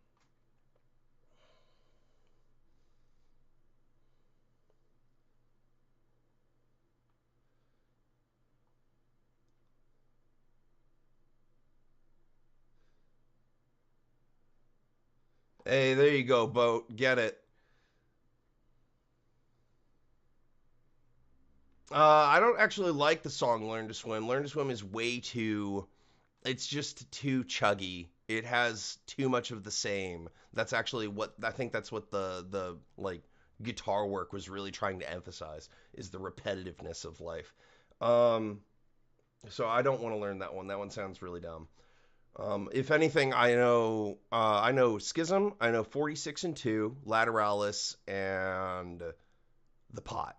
hey, there you go, boat. Get it. I don't actually like the song "Learn to Swim." "Learn to Swim" is way too. It's just too chuggy. It has too much of the same. That's actually what I think. That's what the like guitar work was really trying to emphasize is the repetitiveness of life. Um, so I don't want to learn that one. That one sounds really dumb. If anything, I know Schism, I know 46 and 2, Lateralis, and The Pot.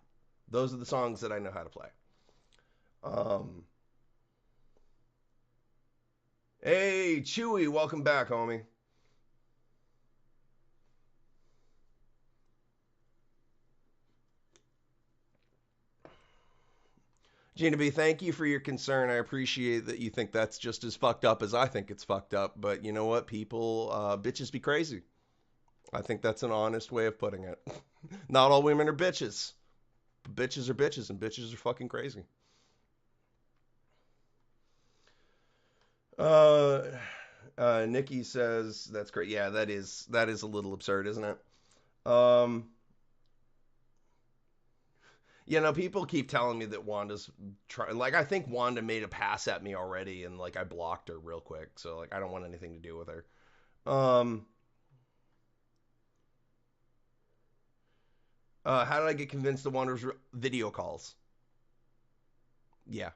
Those are the songs that I know how to play. Um, hey, Chewy, welcome back, homie. Gina B, thank you for your concern. I appreciate that you think that's just as fucked up as I think it's fucked up. But you know what? People, bitches be crazy. I think that's an honest way of putting it. Not all women are bitches. Bitches are bitches, and bitches are fucking crazy. Uh, Nikki says that's great. Yeah, that is a little absurd, isn't it? Um, people keep telling me that Wanda's trying. Like, I think Wanda made a pass at me already, and like I blocked her real quick. So like, I don't want anything to do with her. Um, how did I get convinced that Wanda's video calls? Yeah.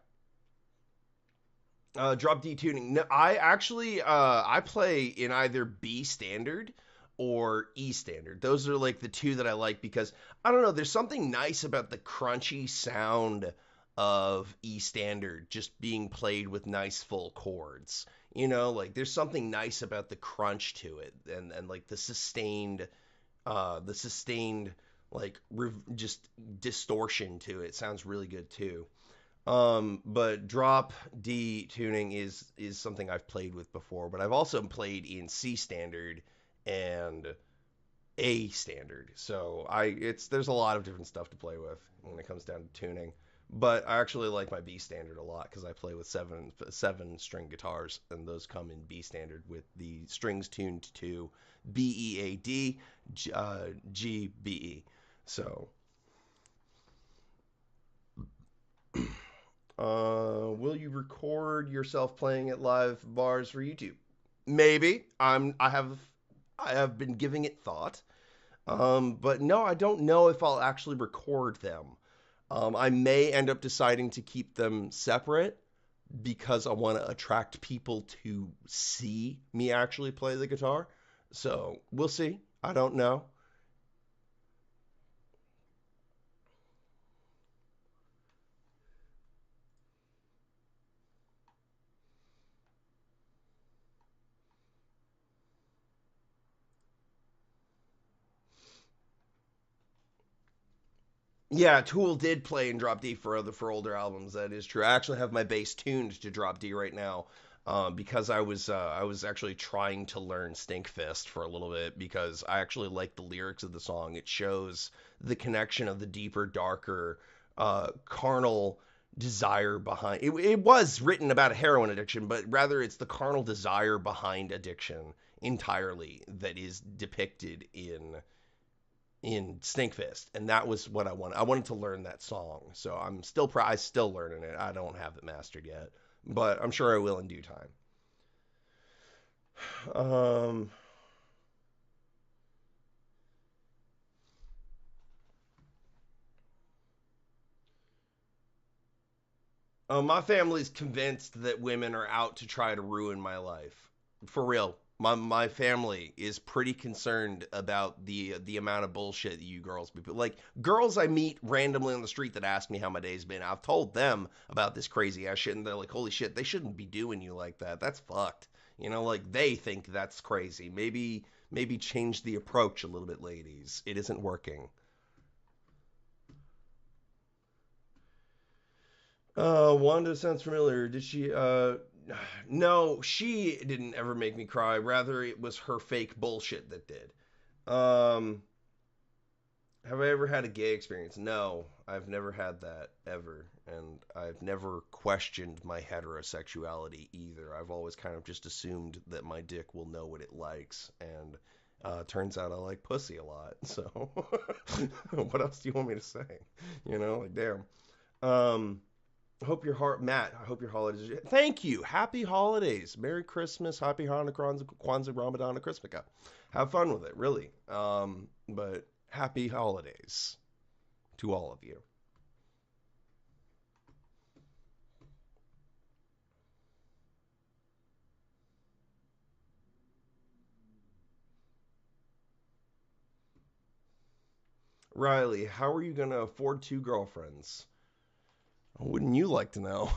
Drop D tuning. No, I actually I play in either B standard or E standard. Those are like the two that I like because I don't know, there's something nice about the crunchy sound of E standard just being played with nice full chords. Like there's something nice about the crunch to it and like the sustained like just distortion to it. Sounds really good too. But drop D tuning is something I've played with before, but I've also played in C standard and A standard. So there's a lot of different stuff to play with when it comes down to tuning. But I actually like my B standard a lot because I play with seven string guitars, and those come in B standard with the strings tuned to B E A D G B E. So will you record yourself playing at live bars for YouTube? Maybe. I have been giving it thought. But no, I don't know if I'll actually record them. I may end up deciding to keep them separate because I want to attract people to see me actually play the guitar. So we'll see. I don't know. Yeah, Tool did play in drop D for older albums. That is true. I actually have my bass tuned to drop D right now, because I was actually trying to learn Stinkfist for a little bit because I actually like the lyrics of the song. It shows the connection of the deeper, darker, carnal desire behind it. It was written about a heroin addiction, but rather it's the carnal desire behind addiction entirely that is depicted in Stinkfist, and that was what I wanted. I wanted to learn that song, so I still learning it. I don't have it mastered yet, but I'm sure I will in due time. Um, my family's convinced that women are out to try to ruin my life, for real. My family is pretty concerned about the amount of bullshit that you girls be like girls I meet randomly on the street that ask me how my day's been. I've told them about this crazy ass shit and they're like, "Holy shit, they shouldn't be doing you like that. That's fucked." Like they think that's crazy. Maybe change the approach a little bit, ladies. It isn't working. Wanda sounds familiar. Did she no, she didn't ever make me cry. Rather it was her fake bullshit that did. Um have I ever had a gay experience? No, I've never had that ever. And I've never questioned my heterosexuality either. I've always kind of just assumed that my dick will know what it likes. And turns out I like pussy a lot. So, what else do you want me to say? Like, damn. Um, Matt, I hope your holidays. Thank you. Happy holidays. Merry Christmas. Happy Hanukkah, Kwanzaa, Ramadan, and Christmas. Have fun with it, really. But happy holidays to all of you. Riley, how are you going to afford two girlfriends? Wouldn't you like to know?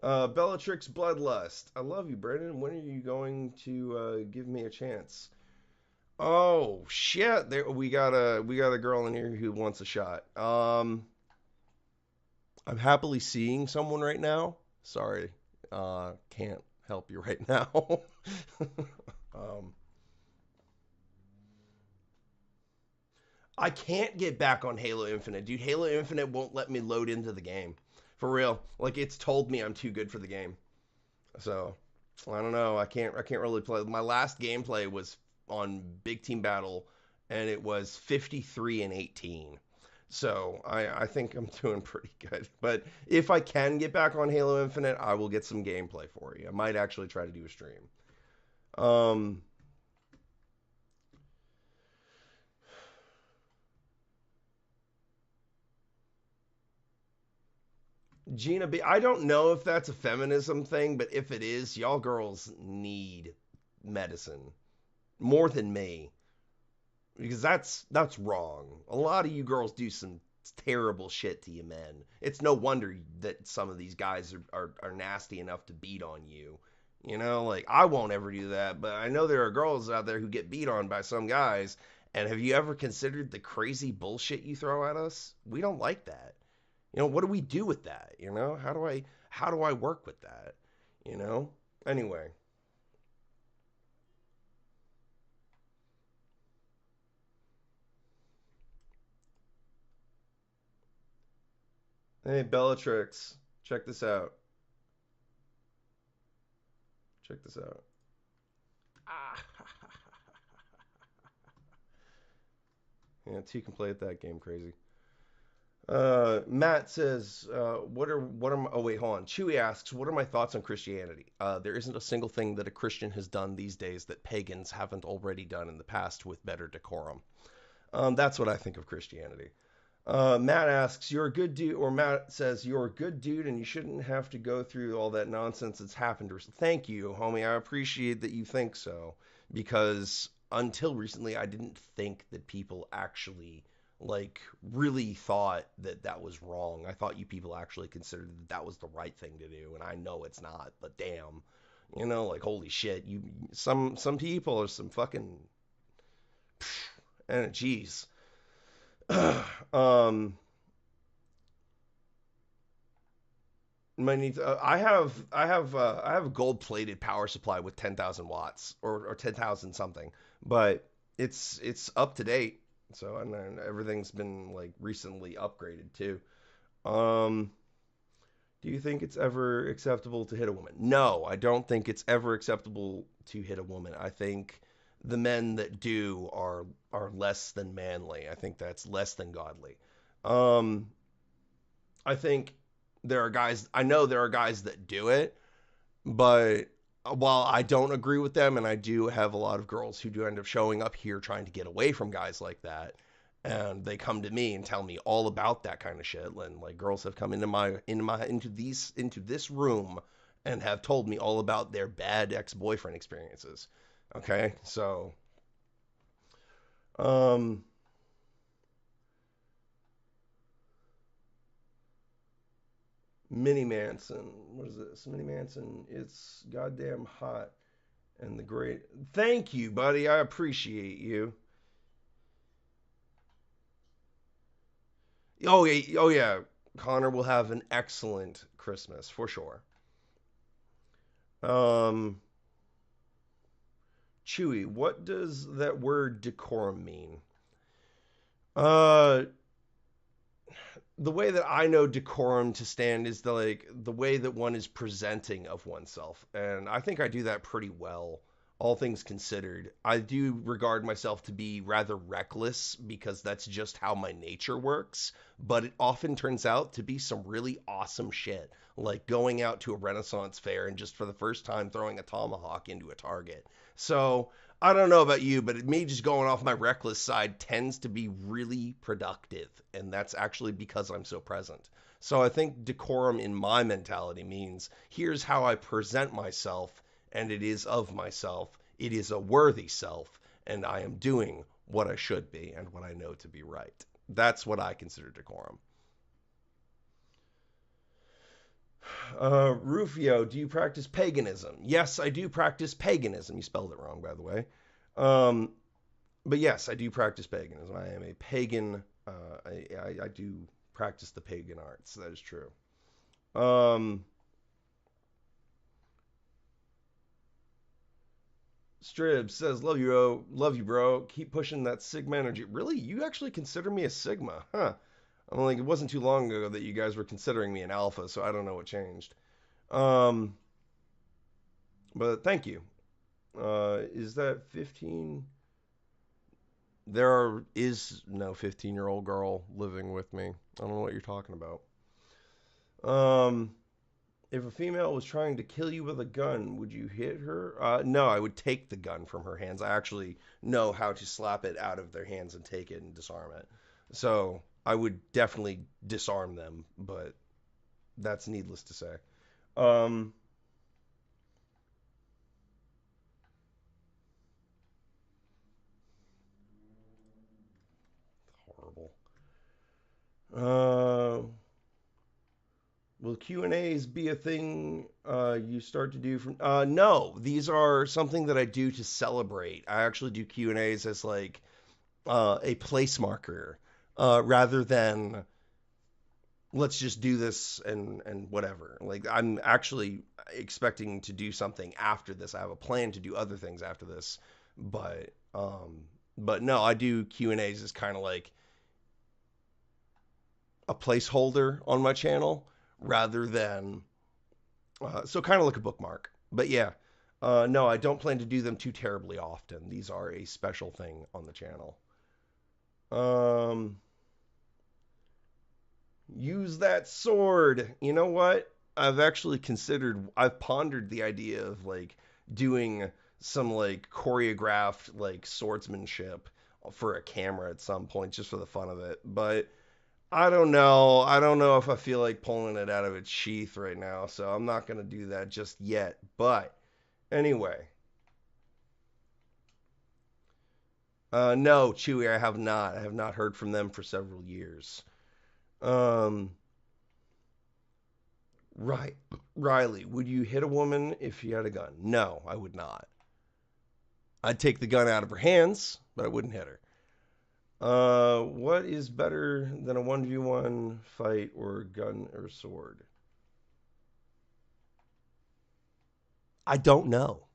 Bellatrix Bloodlust. I love you, Brendan. When are you going to give me a chance? Oh shit! We got a girl in here who wants a shot. I'm happily seeing someone right now. Sorry, can't help you right now. um, I can't get back on Halo Infinite, dude. Halo Infinite won't let me load into the game. For real. Like it's told me I'm too good for the game. So, I don't know. I can't really play. My last gameplay was on Big Team Battle and it was 53 and 18. So, I think I'm doing pretty good. But if I can get back on Halo Infinite, I will get some gameplay for you. I might actually try to do a stream. Um Gina B, I don't know if that's a feminism thing, but if it is, y'all girls need medicine more than me because that's wrong. A lot of you girls do some terrible shit to you men. It's no wonder that some of these guys are nasty enough to beat on you. Like I won't ever do that, but I know there are girls out there who get beat on by some guys. And have you ever considered the crazy bullshit you throw at us? We don't like that. What do we do with that? How do I work with that? You know? Anyway. Hey Bellatrix, check this out. Check this out. Ah. Yeah, T can play at that game crazy. Matt says, what are my, oh wait, hold on. Chewy asks, what are my thoughts on Christianity? There isn't a single thing that a Christian has done these days that pagans haven't already done in the past with better decorum. That's what I think of Christianity. Matt asks, you're a good dude, or Matt says, you're a good dude and you shouldn't have to go through all that nonsense that's happened. Thank you, homie. I appreciate that you think so because until recently, I didn't think that people actually like really thought that that was wrong. I thought you people actually considered that that was the right thing to do, and I know it's not, but damn, like holy shit, some people are some fucking and geez. um My needs. I have a gold plated power supply with 10,000 watts or 10,000 something, but it's up to date. So and then everything's been like recently upgraded too. Um, do you think it's ever acceptable to hit a woman? No, I don't think it's ever acceptable to hit a woman. I think the men that do are less than manly. I think that's less than godly. Um, I think I know there are guys that do it, but while I don't agree with them, and I do have a lot of girls who do end up showing up here trying to get away from guys like that, and they come to me and tell me all about that kind of shit. And like girls have come into this room and have told me all about their bad ex-boyfriend experiences. Okay, so um, Mini Manson, what is this? Mini Manson, it's goddamn hot and the great. Thank you, buddy. I appreciate you. Oh yeah. Connor will have an excellent Christmas for sure. Um, Chewy, what does that word decorum mean? Uh, the way that I know decorum to stand is the way that one is presenting of oneself, and I think I do that pretty well. All things considered, I do regard myself to be rather reckless because that's just how my nature works, but it often turns out to be some really awesome shit, like going out to a Renaissance fair and just for the first time throwing a tomahawk into a target. So, I don't know about you, but me just going off my reckless side tends to be really productive, and that's actually because I'm so present. So I think decorum in my mentality means here's how I present myself, and it is of myself. It is a worthy self, and I am doing what I should be and what I know to be right. That's what I consider decorum. Rufio, do you practice paganism? Yes, I do practice paganism. You spelled it wrong, by the way. Um, but yes, I do practice paganism. I am a pagan. I do practice the pagan arts. That is true. Um, Strib says, "Love you, bro. Love you, bro. Keep pushing that Sigma energy." Really, you actually consider me a Sigma, huh? I'm like, it wasn't too long ago that you guys were considering me an Alpha, so I don't know what changed. Um, but thank you. Is that 15? Is no 15-year-old girl living with me. I don't know what you're talking about. Um, if a female was trying to kill you with a gun, would you hit her? No, I would take the gun from her hands. I actually know how to slap it out of their hands and take it and disarm it. So I would definitely disarm them, but that's needless to say. Um, Horrible. Uh, will Q&As be a thing you start to do from no, these are something that I do to celebrate. I actually do Q&As as like a place marker rather than let's just do this and whatever. Like I'm actually expecting to do something after this. I have a plan to do other things after this, but no, I do Q&As as kind of like a placeholder on my channel rather than so kind of like a bookmark. But yeah, no, I don't plan to do them too terribly often. These are a special thing on the channel. Um, Use that sword. You know what? I've pondered the idea of like doing some like choreographed like swordsmanship for a camera at some point just for the fun of it. But I don't know. I don't know if I feel like pulling it out of its sheath right now, so I'm not going to do that just yet. But anyway, no, Chewy, I have not. I have not heard from them for several years. Um, right. Riley, would you hit a woman if you had a gun? No, I would not. I'd take the gun out of her hands, but I wouldn't hit her. What is better than a 1v1 fight or gun or sword? I don't know.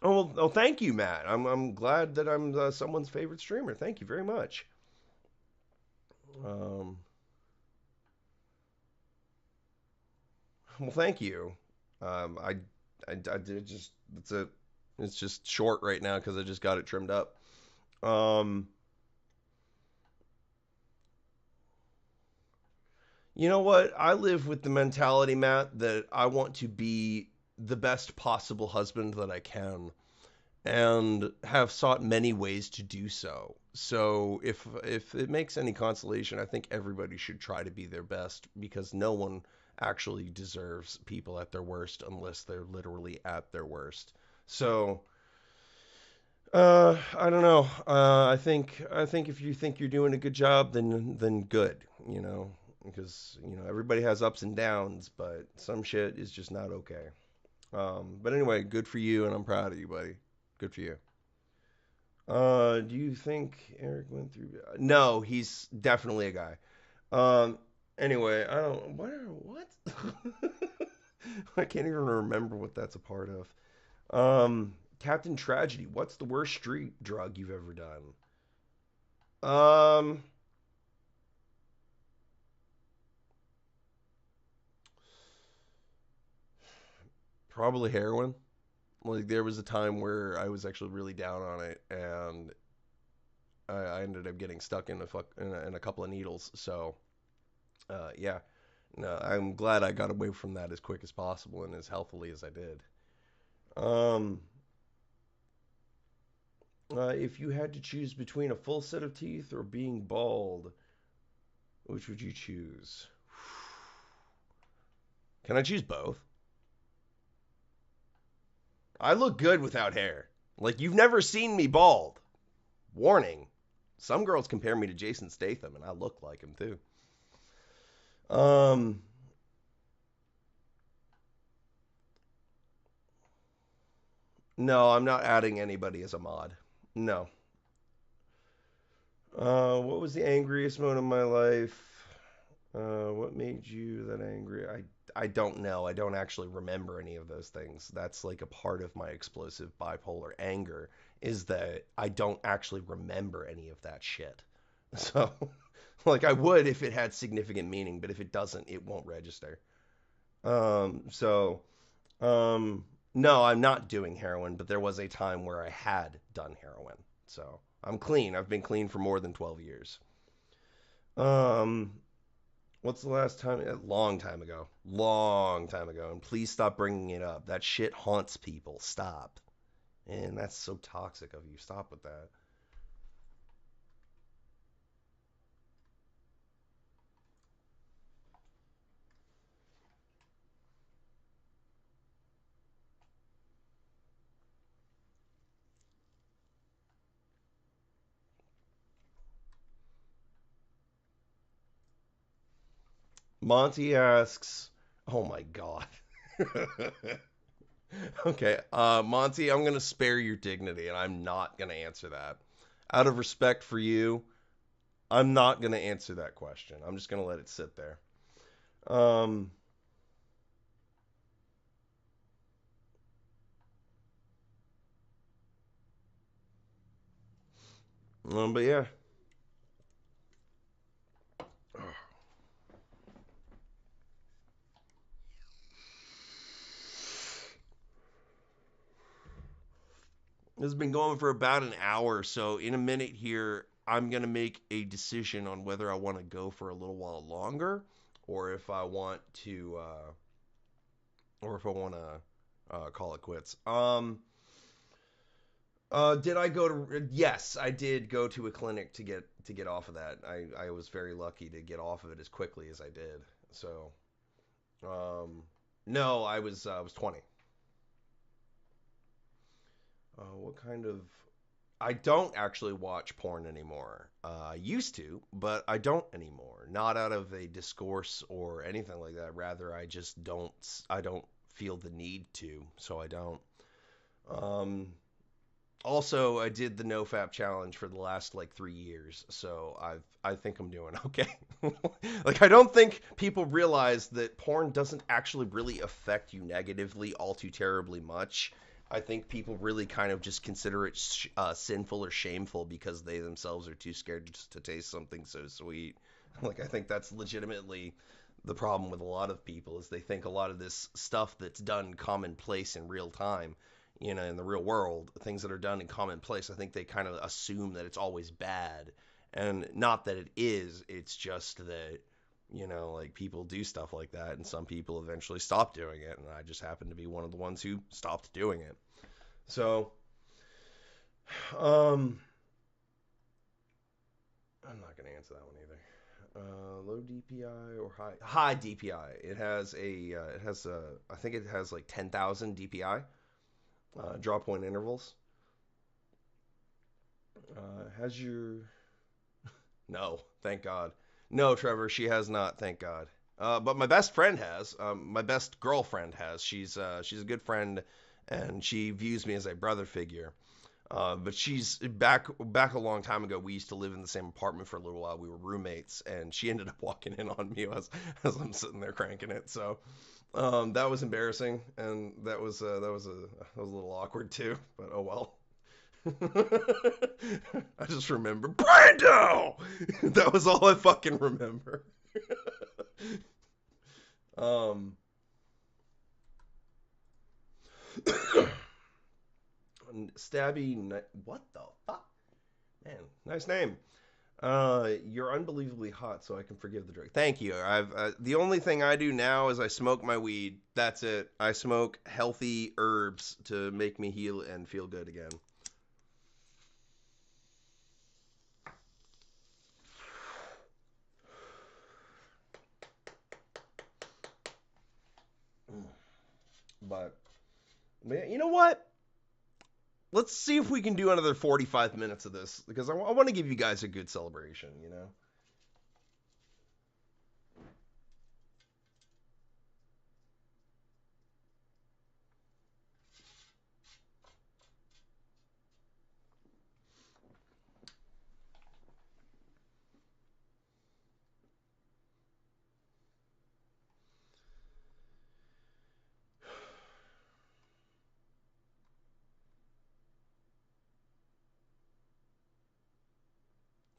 Oh, thank you, Matt. I'm glad that I'm someone's favorite streamer. Thank you very much. Um, well, thank you. I I did just it's a it's just short right now because I just got it trimmed up. Um, you know what? I live with the mentality, Matt, that I want to be the best possible husband that I can, and have sought many ways to do so. So if it makes any consolation, I think everybody should try to be their best because no one actually deserves people at their worst unless they're literally at their worst. So, I don't know. I think if you think you're doing a good job, then good, you know, because everybody has ups and downs, but some shit is just not okay. But anyway, good for you, and I'm proud of you, buddy. Good for you. Do you think Eric went through? No, he's definitely a guy. Um, anyway, I don't. What? I can't even remember what that's a part of. Captain Tragedy. What's the worst street drug you've ever done? Um, Probably heroin. Like there was a time where I was actually really down on it, and I ended up getting stuck in a couple of needles. So, yeah, no, I'm glad I got away from that as quick as possible and as healthily as I did. Um, if you had to choose between a full set of teeth or being bald, which would you choose? Can I choose both? I look good without hair. Like you've never seen me bald. Warning. Some girls compare me to Jason Statham, and I look like him too. Um, no, I'm not adding anybody as a mod. No. What was the angriest moment of my life? What made you that angry? I don't know. I don't actually remember any of those things. That's like a part of my explosive bipolar anger is that I don't actually remember any of that shit. So, like I would if it had significant meaning, but if it doesn't, it won't register. So, no, I'm not doing heroin, but there was a time where I had done heroin. So, I'm clean. I've been clean for more than 12 years. Um, What's the last time? A long time ago. Long time ago. And please stop bringing it up. That shit haunts people. Stop. And that's so toxic of you. Stop with that. Monty asks, "Oh my god." Okay, Monty, I'm gonna spare your dignity, and I'm not gonna answer that. Out of respect for you, I'm not gonna answer that question. I'm just gonna let it sit there. Um, but yeah, this has been going for about an hour, so in a minute here, I'm gonna make a decision on whether I want to go for a little while longer, or if I want to, or if I want to call it quits. Did I go to? Yes, I did go to a clinic to get off of that. I was very lucky to get off of it as quickly as I did. So, um, no, I was 20. What kind of I don't actually watch porn anymore. I used to, but I don't anymore. Not out of a discourse or anything like that. Rather, I just don't. I don't feel the need to, so I don't. Um, Also, I did the NoFap challenge for the last like 3 years, so I think I'm doing okay. Like I don't think people realize that porn doesn't actually really affect you negatively all too terribly much. I think people really kind of just consider it sinful or shameful because they themselves are too scared just to taste something so sweet. Like I think that's legitimately the problem with a lot of people is they think a lot of this stuff that's done commonplace in real time, in the real world, things that are done in commonplace, I think they kind of assume that it's always bad. And not that it is, it's just that, like people do stuff like that, and some people eventually stop doing it, and I just happen to be one of the ones who stopped doing it. So, um, I'm not gonna answer that one either. Low DPI or high DPI. I think it has like 10,000 DPI, draw point intervals. Has your No, thank God. No, Trevor, she has not, thank God. But my best friend has. My best girlfriend has. She's a good friend, and she views me as a brother figure. But she's back a long time ago. We used to live in the same apartment for a little while. We were roommates, and she ended up walking in on me as I'm sitting there cranking it. So that was embarrassing, and that was a little awkward too. But oh well. I just remember Brando. That was all I fucking remember. um, Stabby. What the fuck, man? Nice name. You're unbelievably hot, so I can forgive the drug. Thank you. The only thing I do now is I smoke my weed. That's it. I smoke healthy herbs to make me heal and feel good again. But man, you know what? Let's see if we can do another 45 minutes of this because I want to give you guys a good celebration.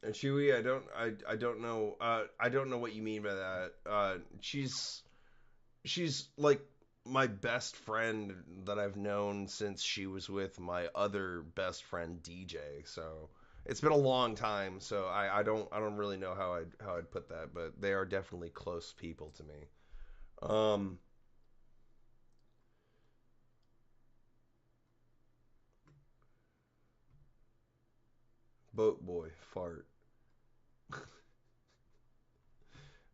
And Chewy, I don't know I don't know what you mean by that. She's like my best friend that I've known since she was with my other best friend DJ. So it's been a long time. So I don't really know how I'd put that, but they are definitely close people to me. Um, Boat boy fart.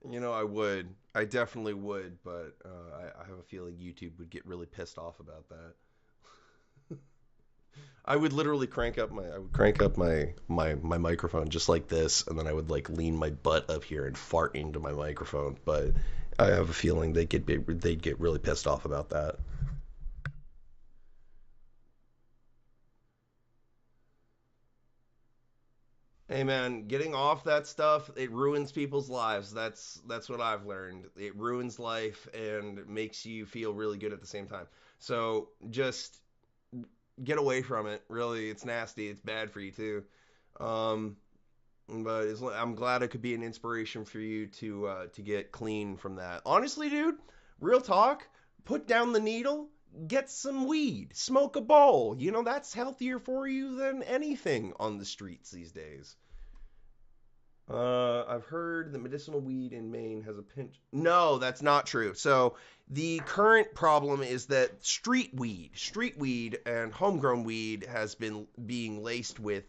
I would. I definitely would, but I have a feeling YouTube would get really pissed off about that. I would crank up my microphone just like this, and then I would like lean my butt up here and fart into my microphone. But I have a feeling they'd get really pissed off about that. Hey man, getting off that stuff, it ruins people's lives. That's what I've learned. It ruins life and makes you feel really good at the same time. So just get away from it. Really, it's nasty. It's bad for you too. Um, but I'm glad it could be an inspiration for you to get clean from that. Honestly, dude, real talk. Put down the needle. Get some weed. Smoke a bowl. That's healthier for you than anything on the streets these days. I've heard the medicinal weed in Maine has a pinch. No, that's not true. So the current problem is that street weed, and homegrown weed has been being laced with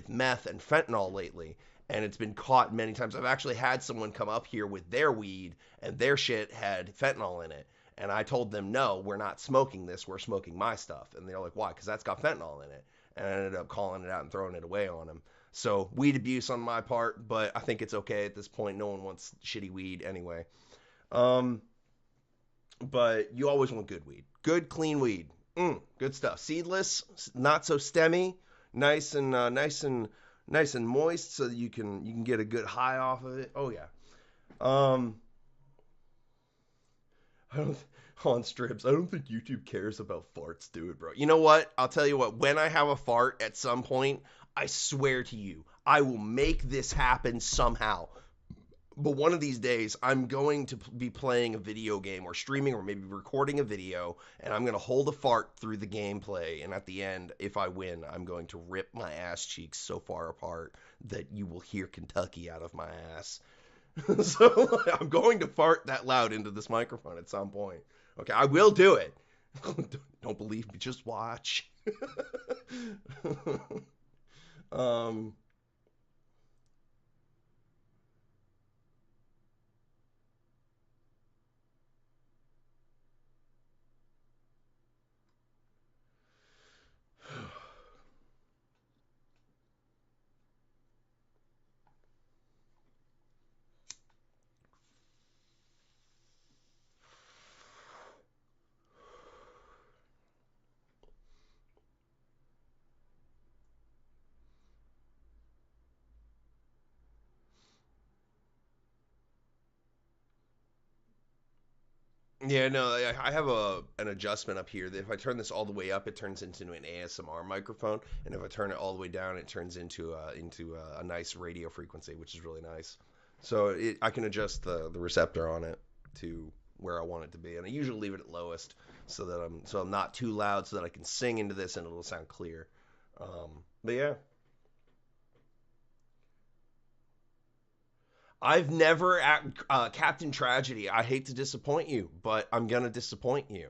meth and fentanyl lately, and it's been caught many times. I've actually had someone come up here with their weed, and their shit had fentanyl in it. And I told them, no, we're not smoking this. We're smoking my stuff. And they're like, why? Because that's got fentanyl in it. And I ended up calling it out and throwing it away on them. So weed abuse on my part, but I think it's okay at this point. No one wants shitty weed anyway. Um, but you always want good weed, good clean weed. Good stuff. Seedless, not so stemmy, nice and moist, so that you can get a good high off of it. Oh yeah. Um, I don't on strips. I don't think YouTube cares about farts, do it, bro. You know what? I'll tell you what. When I have a fart at some point, I swear to you, I will make this happen somehow. But one of these days, I'm going to be playing a video game or streaming or maybe recording a video, and I'm going to hold a fart through the gameplay. And at the end, if I win, I'm going to rip my ass cheeks so far apart that you will hear Kentucky out of my ass. So I'm going to fart that loud into this microphone at some point. Okay, I will do it. Don't believe me, just watch. um, Yeah, no, I have an adjustment up here that if I turn this all the way up, it turns into an ASMR microphone, and if I turn it all the way down, it turns into a nice radio frequency, which is really nice. So I can adjust the receptor on it to where I want it to be, and I usually leave it at lowest so I'm not too loud, so that I can sing into this and it'll sound clear. But yeah, I've never Captain Tragedy. I hate to disappoint you, but I'm gonna disappoint you.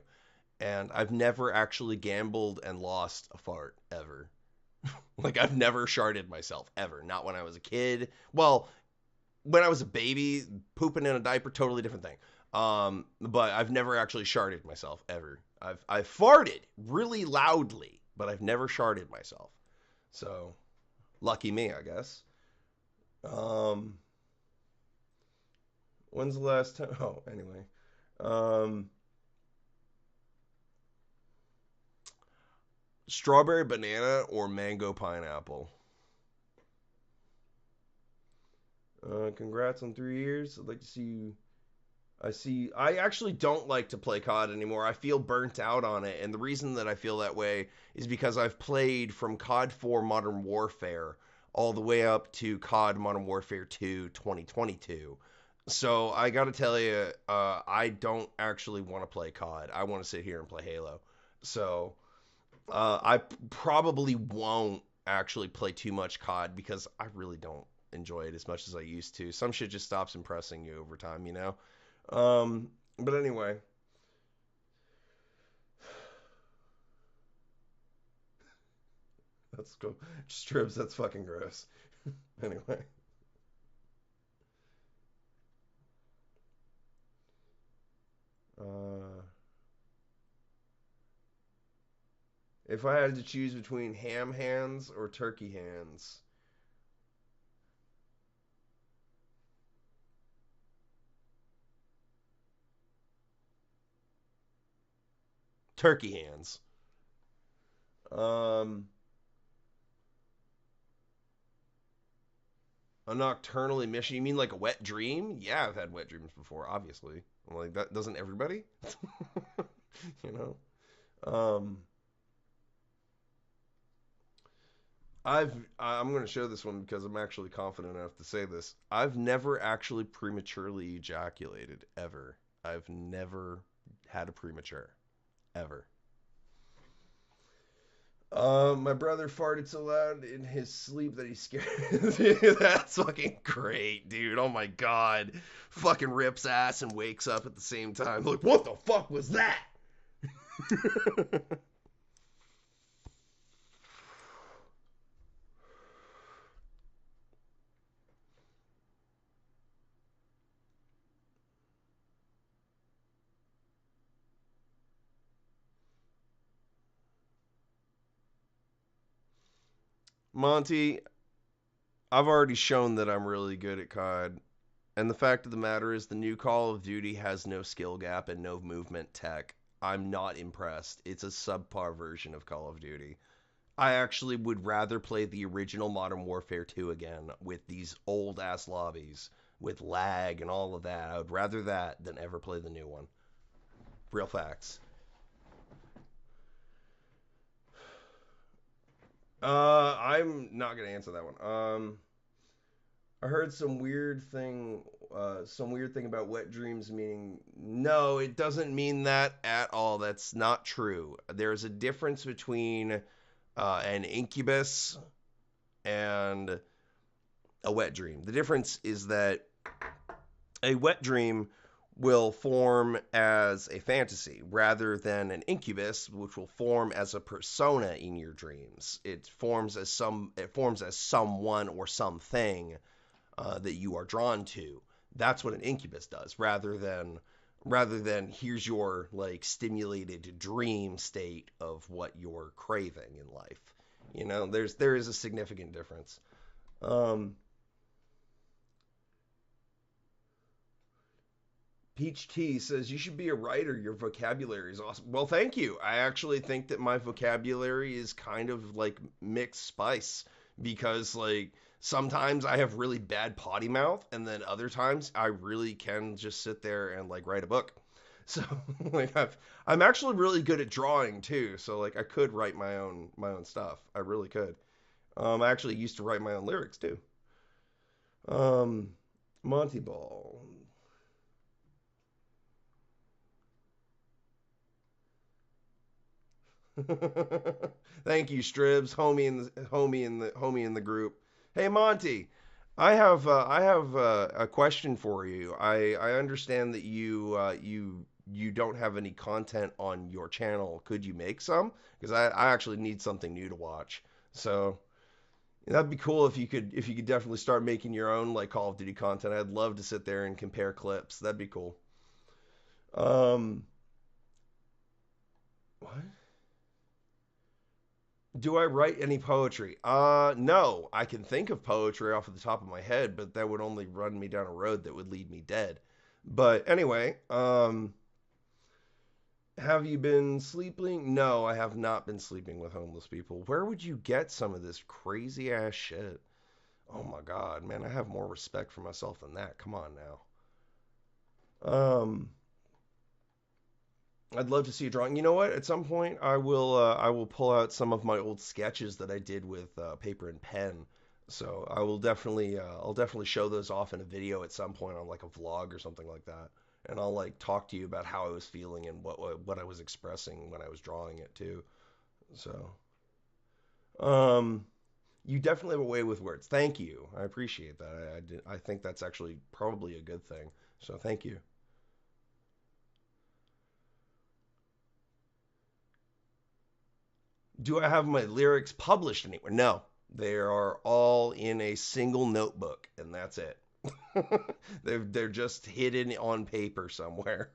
And I've never actually gambled and lost a fart ever. Like I've never sharded myself ever. Not when I was a kid. Well, when I was a baby, pooping in a diaper, totally different thing. But I've never actually sharded myself ever. I've farted really loudly, but I've never sharded myself. So lucky me, I guess. Um, when's the last time? Oh, anyway. Um, strawberry banana or mango pineapple? Congrats on 3 years. I'd like to see you. I see. I actually don't like to play COD anymore. I feel burnt out on it, and the reason that I feel that way is because I've played from COD 4 Modern Warfare all the way up to COD Modern Warfare 2 2022. So I got to tell you, I don't actually want to play COD. I want to sit here and play Halo. So I probably won't actually play too much COD because I really don't enjoy it as much as I used to. Some shit just stops impressing you over time, you know? But anyway, that's cool. Strips, that's fucking gross. Anyway, uh, if I had to choose between ham hands or turkey hands, turkey hands. Um, a nocturnal emission. You mean like a wet dream? Yeah, I've had wet dreams before, obviously. I'm like that doesn't everybody? You know? Um, I'm going to show this one because I'm actually confident enough to say this. I've never actually prematurely ejaculated ever. I've never had a premature ever. My brother farted so loud in his sleep that he scared. That's fucking great, dude. Oh my god, fucking rips ass and wakes up at the same time. Like, what the fuck was that? Monty, I've already shown that I'm really good at COD. And the fact of the matter is, the new Call of Duty has no skill gap and no movement tech. I'm not impressed. It's a subpar version of Call of Duty. I actually would rather play the original Modern Warfare 2 again with these old ass lobbies with lag and all of that. I would rather that than ever play the new one. Real facts. I'm not gonna answer that one. I heard some weird thing some weird thing about wet dreams meaning. No, it doesn't mean that at all. That's not true. There's a difference between an incubus and a wet dream. The difference is that a wet dream will form as a fantasy rather than an incubus, which will form as a persona in your dreams. It forms as someone or something that you are drawn to. That's what an incubus does, rather than here's your like stimulated dream state of what you're craving in life. There is a significant difference. Um, Peach Tea says you should be a writer. Your vocabulary is awesome. Well, thank you. I actually think that my vocabulary is kind of like mixed spice because like sometimes I have really bad potty mouth and then other times I really can just sit there and like write a book. So like I'm actually really good at drawing too. So like I could write my own stuff. I really could. I actually used to write my own lyrics too. Um, Monty Ball. Thank you, Stribs, homie in the group. Hey, Monty, I have a question for you. I understand that you don't have any content on your channel. Could you make some? Because I actually need something new to watch. So that'd be cool if you could definitely start making your own like Call of Duty content. I'd love to sit there and compare clips. That'd be cool. Um, what? Do I write any poetry? No. I can think of poetry off of the top of my head, but that would only run me down a road that would lead me dead. But anyway, have you been sleeping? No, I have not been sleeping with homeless people. Where would you get some of this crazy ass shit? Oh my God, man, I have more respect for myself than that. Come on now. I'd love to see a drawing. You know what? At some point, I will pull out some of my old sketches that I did with paper and pen. So I'll definitely show those off in a video at some point on like a vlog or something like that. And I'll like talk to you about how I was feeling and what I was expressing when I was drawing it too. So, um, you definitely have a way with words. Thank you. I appreciate that. I think that's actually probably a good thing. So thank you. Do I have my lyrics published anywhere? No. They are all in a single notebook, and that's it. They're just hidden on paper somewhere.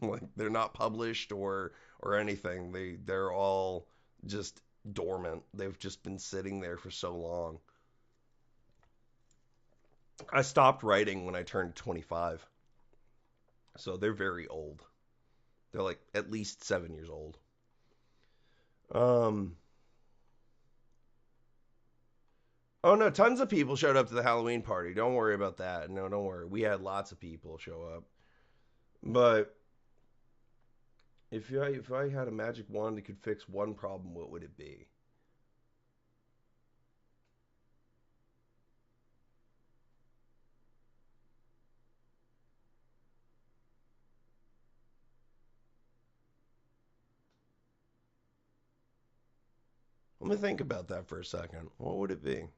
Like they're not published or anything. They're all just dormant. They've just been sitting there for so long. I stopped writing when I turned 25. So they're very old. They're like at least 7 years old. Um Oh no, tons of people showed up to the Halloween party. Don't worry about that. No, don't worry. We had lots of people show up. But if I had a magic wand that could fix one problem, what would it be? Let me think about that for a second. What would it be?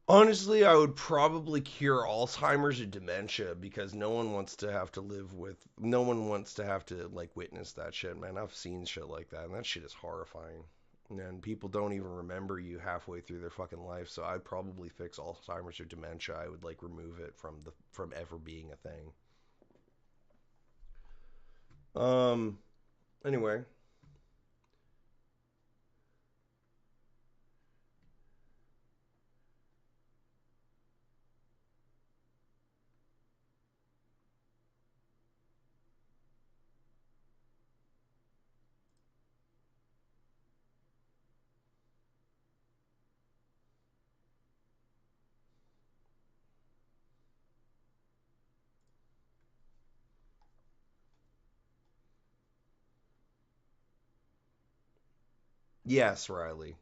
Honestly, I would probably cure Alzheimer's or dementia because no one wants to have to like witness that shit, man. I've seen shit like that and that shit is horrifying. And people don't even remember you halfway through their fucking life. So I'd probably fix Alzheimer's or dementia. I would like remove it from ever being a thing. Um. Anyway. Yes, Riley.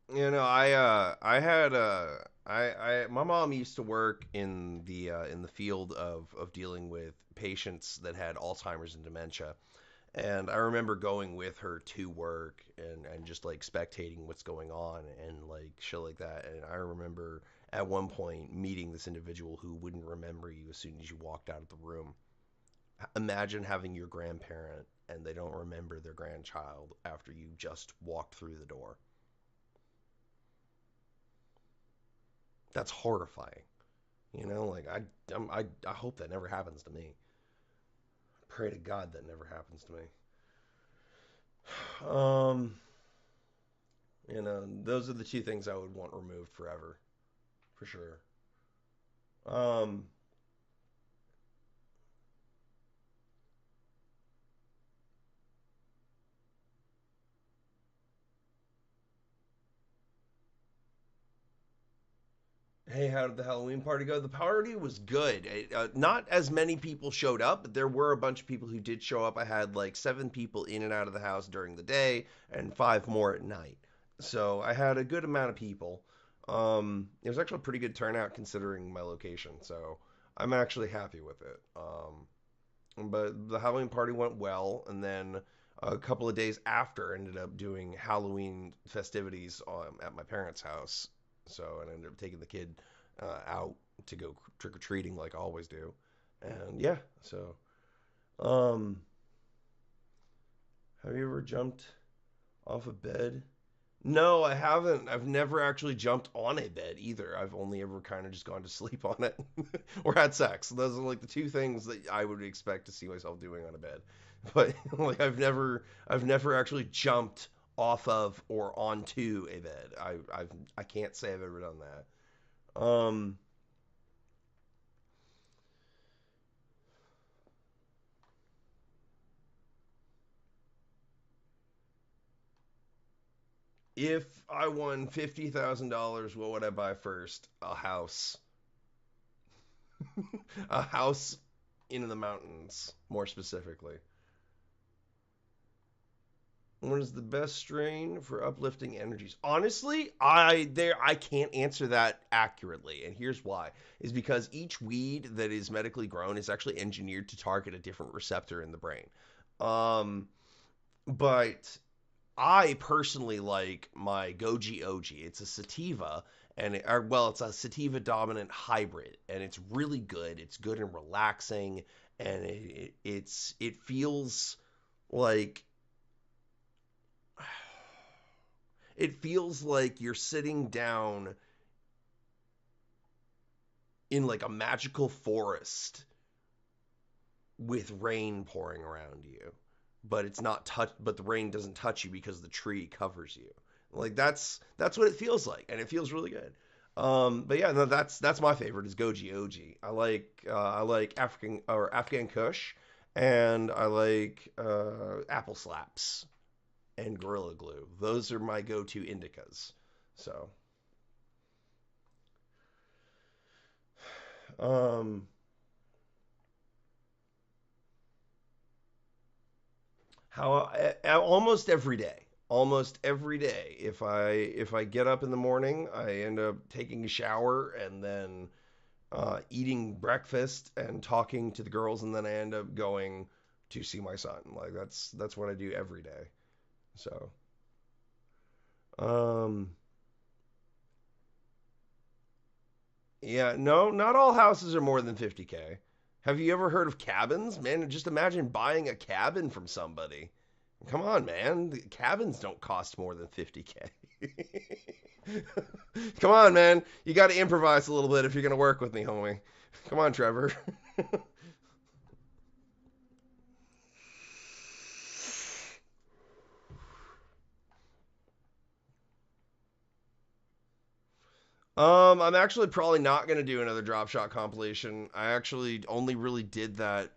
I had my mom used to work in the field of dealing with patients that had Alzheimer's and dementia. And I remember going with her to work and just like spectating what's going on and like shit like that. And I remember at one point meeting this individual who wouldn't remember you as soon as you walked out of the room. Imagine having your grandparent and they don't remember their grandchild after you just walked through the door. That's horrifying. You know, like I hope that never happens to me. Pray to God that never happens to me. Um, those are the two things I would want removed forever, for sure. Um, hey, how did the Halloween party go? The party was good. Not as many people showed up, but there were a bunch of people who did show up. I had like 7 people in and out of the house during the day and 5 more at night. So I had a good amount of people. It was actually a pretty good turnout considering my location. So I'm actually happy with it. But the Halloween party went well, and then a couple of days after, ended up doing Halloween festivities at my parents' house. So I ended up taking the kid out to go trick or treating like I always do, and yeah. So, um, have you ever jumped off a bed? No, I haven't. I've never actually jumped on a bed either. I've only ever kind of just gone to sleep on it or had sex. Those are like the two things that I would expect to see myself doing on a bed. But like I've never actually jumped off of or onto a bed. I can't say I've ever done that. If I won $50,000, what would I buy first? A house. A house in the mountains, more specifically. What is the best strain for uplifting energies? Honestly, I can't answer that accurately, and here's why: is because each weed that is medically grown is actually engineered to target a different receptor in the brain. Um, but I personally like my Goji Oji. It's a sativa, well, it's a sativa dominant hybrid, and it's really good. It's good and relaxing, and it feels like it feels like you're sitting down in like a magical forest with rain pouring around you, but it's not touch but the rain doesn't touch you because the tree covers you. Like that's what it feels like, and it feels really good. But yeah, no, that's my favorite is Goji Oji. I like Afghan Kush, and I like Apple Slaps and Gorilla Glue. Those are my go-to indicas. So, um, how almost every day, almost every day. If I get up in the morning, I end up taking a shower and then eating breakfast and talking to the girls, and then I end up going to see my son. Like that's what I do every day. So, um, yeah, no, not all houses are more than 50K. Have you ever heard of cabins? Man, just imagine buying a cabin from somebody. Come on, man. The cabins don't cost more than 50K. Come on, man. You got to improvise a little bit if you're going to work with me, homie. Come on, Trevor. I'm actually probably not going to do another drop shot compilation. I actually only really did that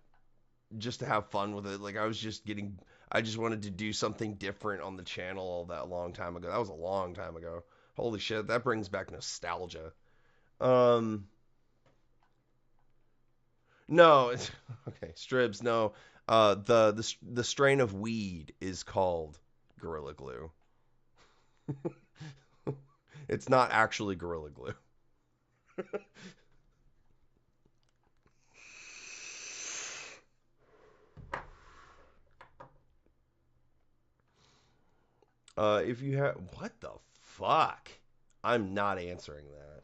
just to have fun with it. Like I just wanted to do something different on the channel that long time ago. That was a long time ago. Holy shit, that brings back nostalgia. Um, no, it's okay. Stribs, no. The strain of weed is called Gorilla Glue. It's not actually Gorilla Glue. If you have what the fuck? I'm not answering that.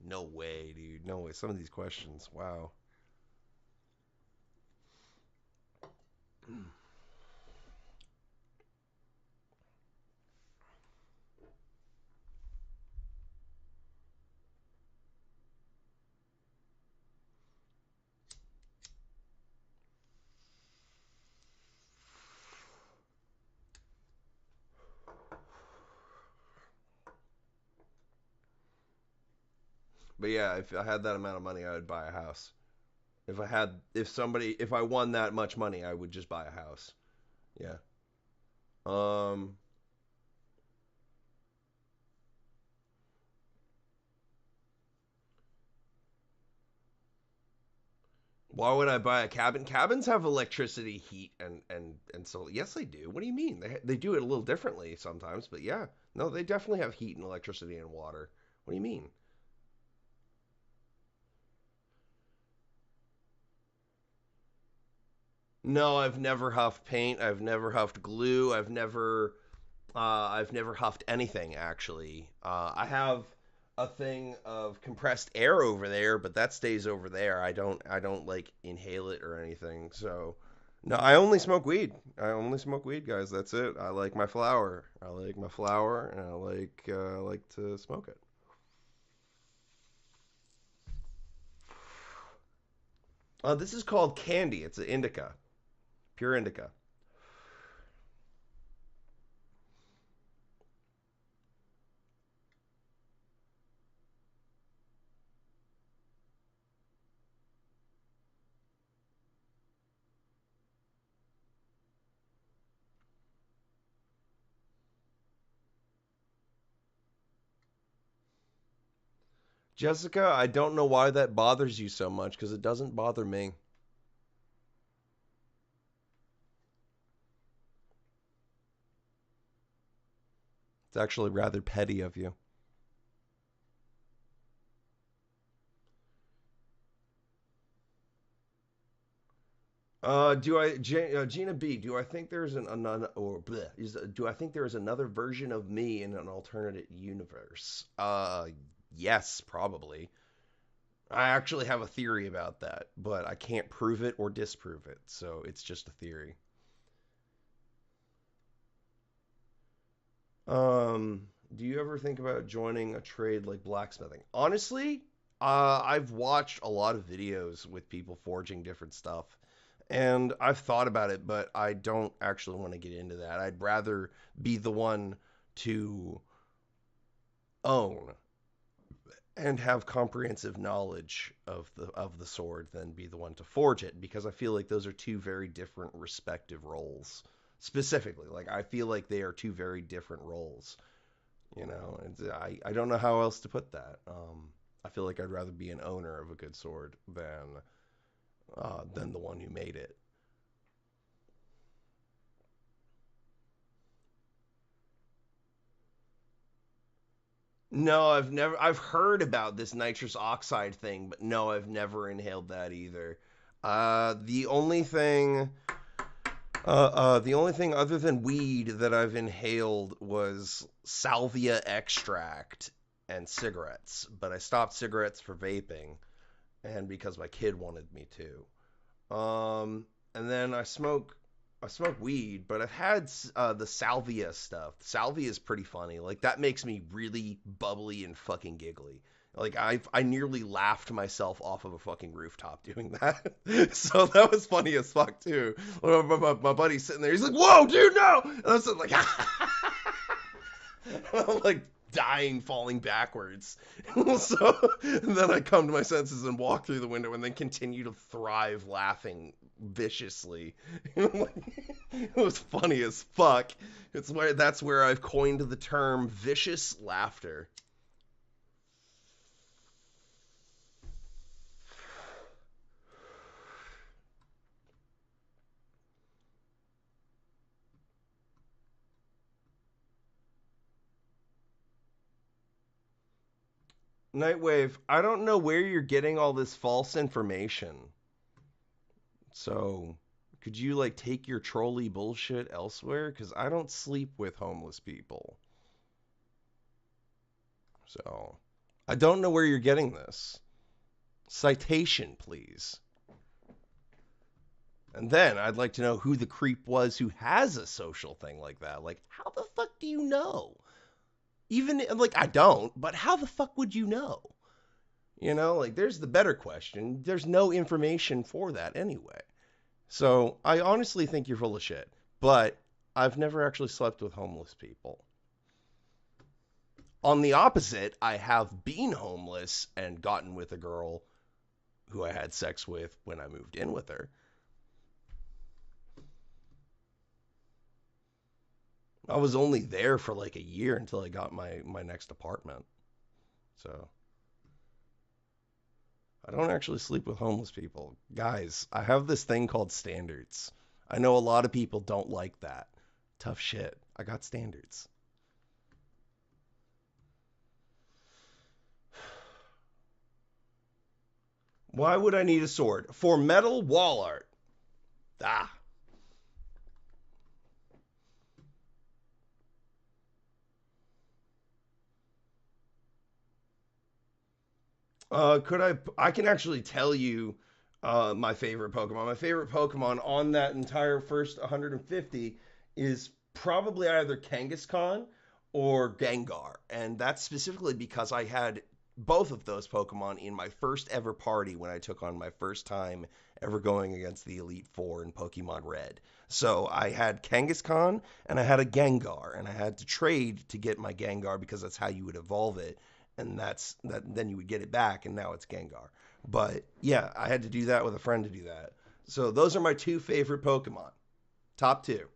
No way, dude. No way. Some of these questions, wow. But yeah, if I had that amount of money, I would buy a house. If I won that much money, I would just buy a house. Yeah. Um, why would I buy a cabin? Cabins have electricity, heat, and so yes, they do. What do you mean? They do it a little differently sometimes, but yeah, no, they definitely have heat and electricity and water. What do you mean? No, I've never huffed paint. I've never huffed glue. I've never huffed anything actually. I have a thing of compressed air over there, but that stays over there. I don't like inhale it or anything. So no, I only smoke weed. I only smoke weed, guys. That's it. I like my flower. I like my flower, and I like to smoke it. This is called candy. It's an indica, pure indica. Jessica, I don't know why that bothers you so much because it doesn't bother me. It's actually rather petty of you. Gina B? Do I think there's an or bleh, do I think there is another version of me in an alternate universe? Yes, probably. I actually have a theory about that, but I can't prove it or disprove it, so it's just a theory. Do you ever think about joining a trade like blacksmithing? Honestly, I've watched a lot of videos with people forging different stuff, and I've thought about it, but I don't actually want to get into that. I'd rather be the one to own and have comprehensive knowledge of the sword than be the one to forge it, because I feel like those are two very different respective roles. Specifically, like I feel like they are two very different roles. And I don't know how else to put that. I feel like I'd rather be an owner of a good sword than the one who made it. No, I've heard about this nitrous oxide thing, but no, I've never inhaled that either. The only thing, the only thing other than weed that I've inhaled was salvia extract and cigarettes, but I stopped cigarettes for vaping and because my kid wanted me to. And then I smoke weed, but I've had the salvia stuff. Salvia is pretty funny. Like that makes me really bubbly and fucking giggly. Like I nearly laughed myself off of a fucking rooftop doing that. So that was funny as fuck too. My buddy's sitting there. He's like, "Whoa, dude, no!" And I was like, I'm like dying, falling backwards. So and then I come to my senses and walk through the window, and then continue to thrive, laughing viciously. It was funny as fuck. That's where I've coined the term vicious laughter. Nightwave, I don't know where you're getting all this false information. So, could you like take your trolley bullshit elsewhere? Because I don't sleep with homeless people. So, I don't know where you're getting this. Citation, please. And then I'd like to know who the creep was who has a social thing like that. Like, how the fuck do you know? Even like I don't, but how the fuck would you know? Like there's the better question. There's no information for that anyway. So I honestly think you're full of shit. But I've never actually slept with homeless people. On the opposite, I have been homeless and gotten with a girl who I had sex with when I moved in with her. I was only there for like a year until I got my next apartment. So I don't actually sleep with homeless people. Guys, I have this thing called standards. I know a lot of people don't like that. Tough shit. I got standards. Why would I need a sword? For metal wall art. Ah. Could I can actually tell you my favorite Pokemon. My favorite Pokemon on that entire first 150 is probably either Kangaskhan or Gengar. And that's specifically because I had both of those Pokemon in my first ever party when I took on my first time ever going against the Elite Four in Pokemon Red. So I had Kangaskhan and I had a Gengar, and I had to trade to get my Gengar because that's how you would evolve it, and that's that. Then you would get it back, and now it's Gengar. But yeah, I had to do that with a friend to do that. So those are my two favorite Pokemon. Top two.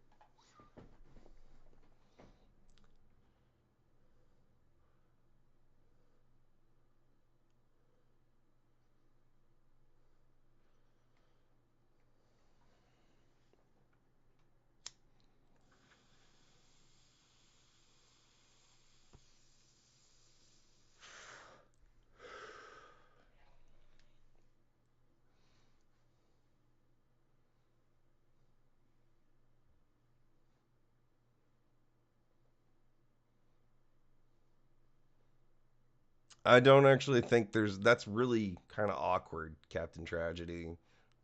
I don't actually think that's really kind of awkward, Captain Tragedy.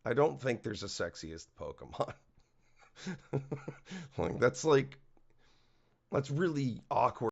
I don't think there's a sexiest Pokemon. Like that's really awkward.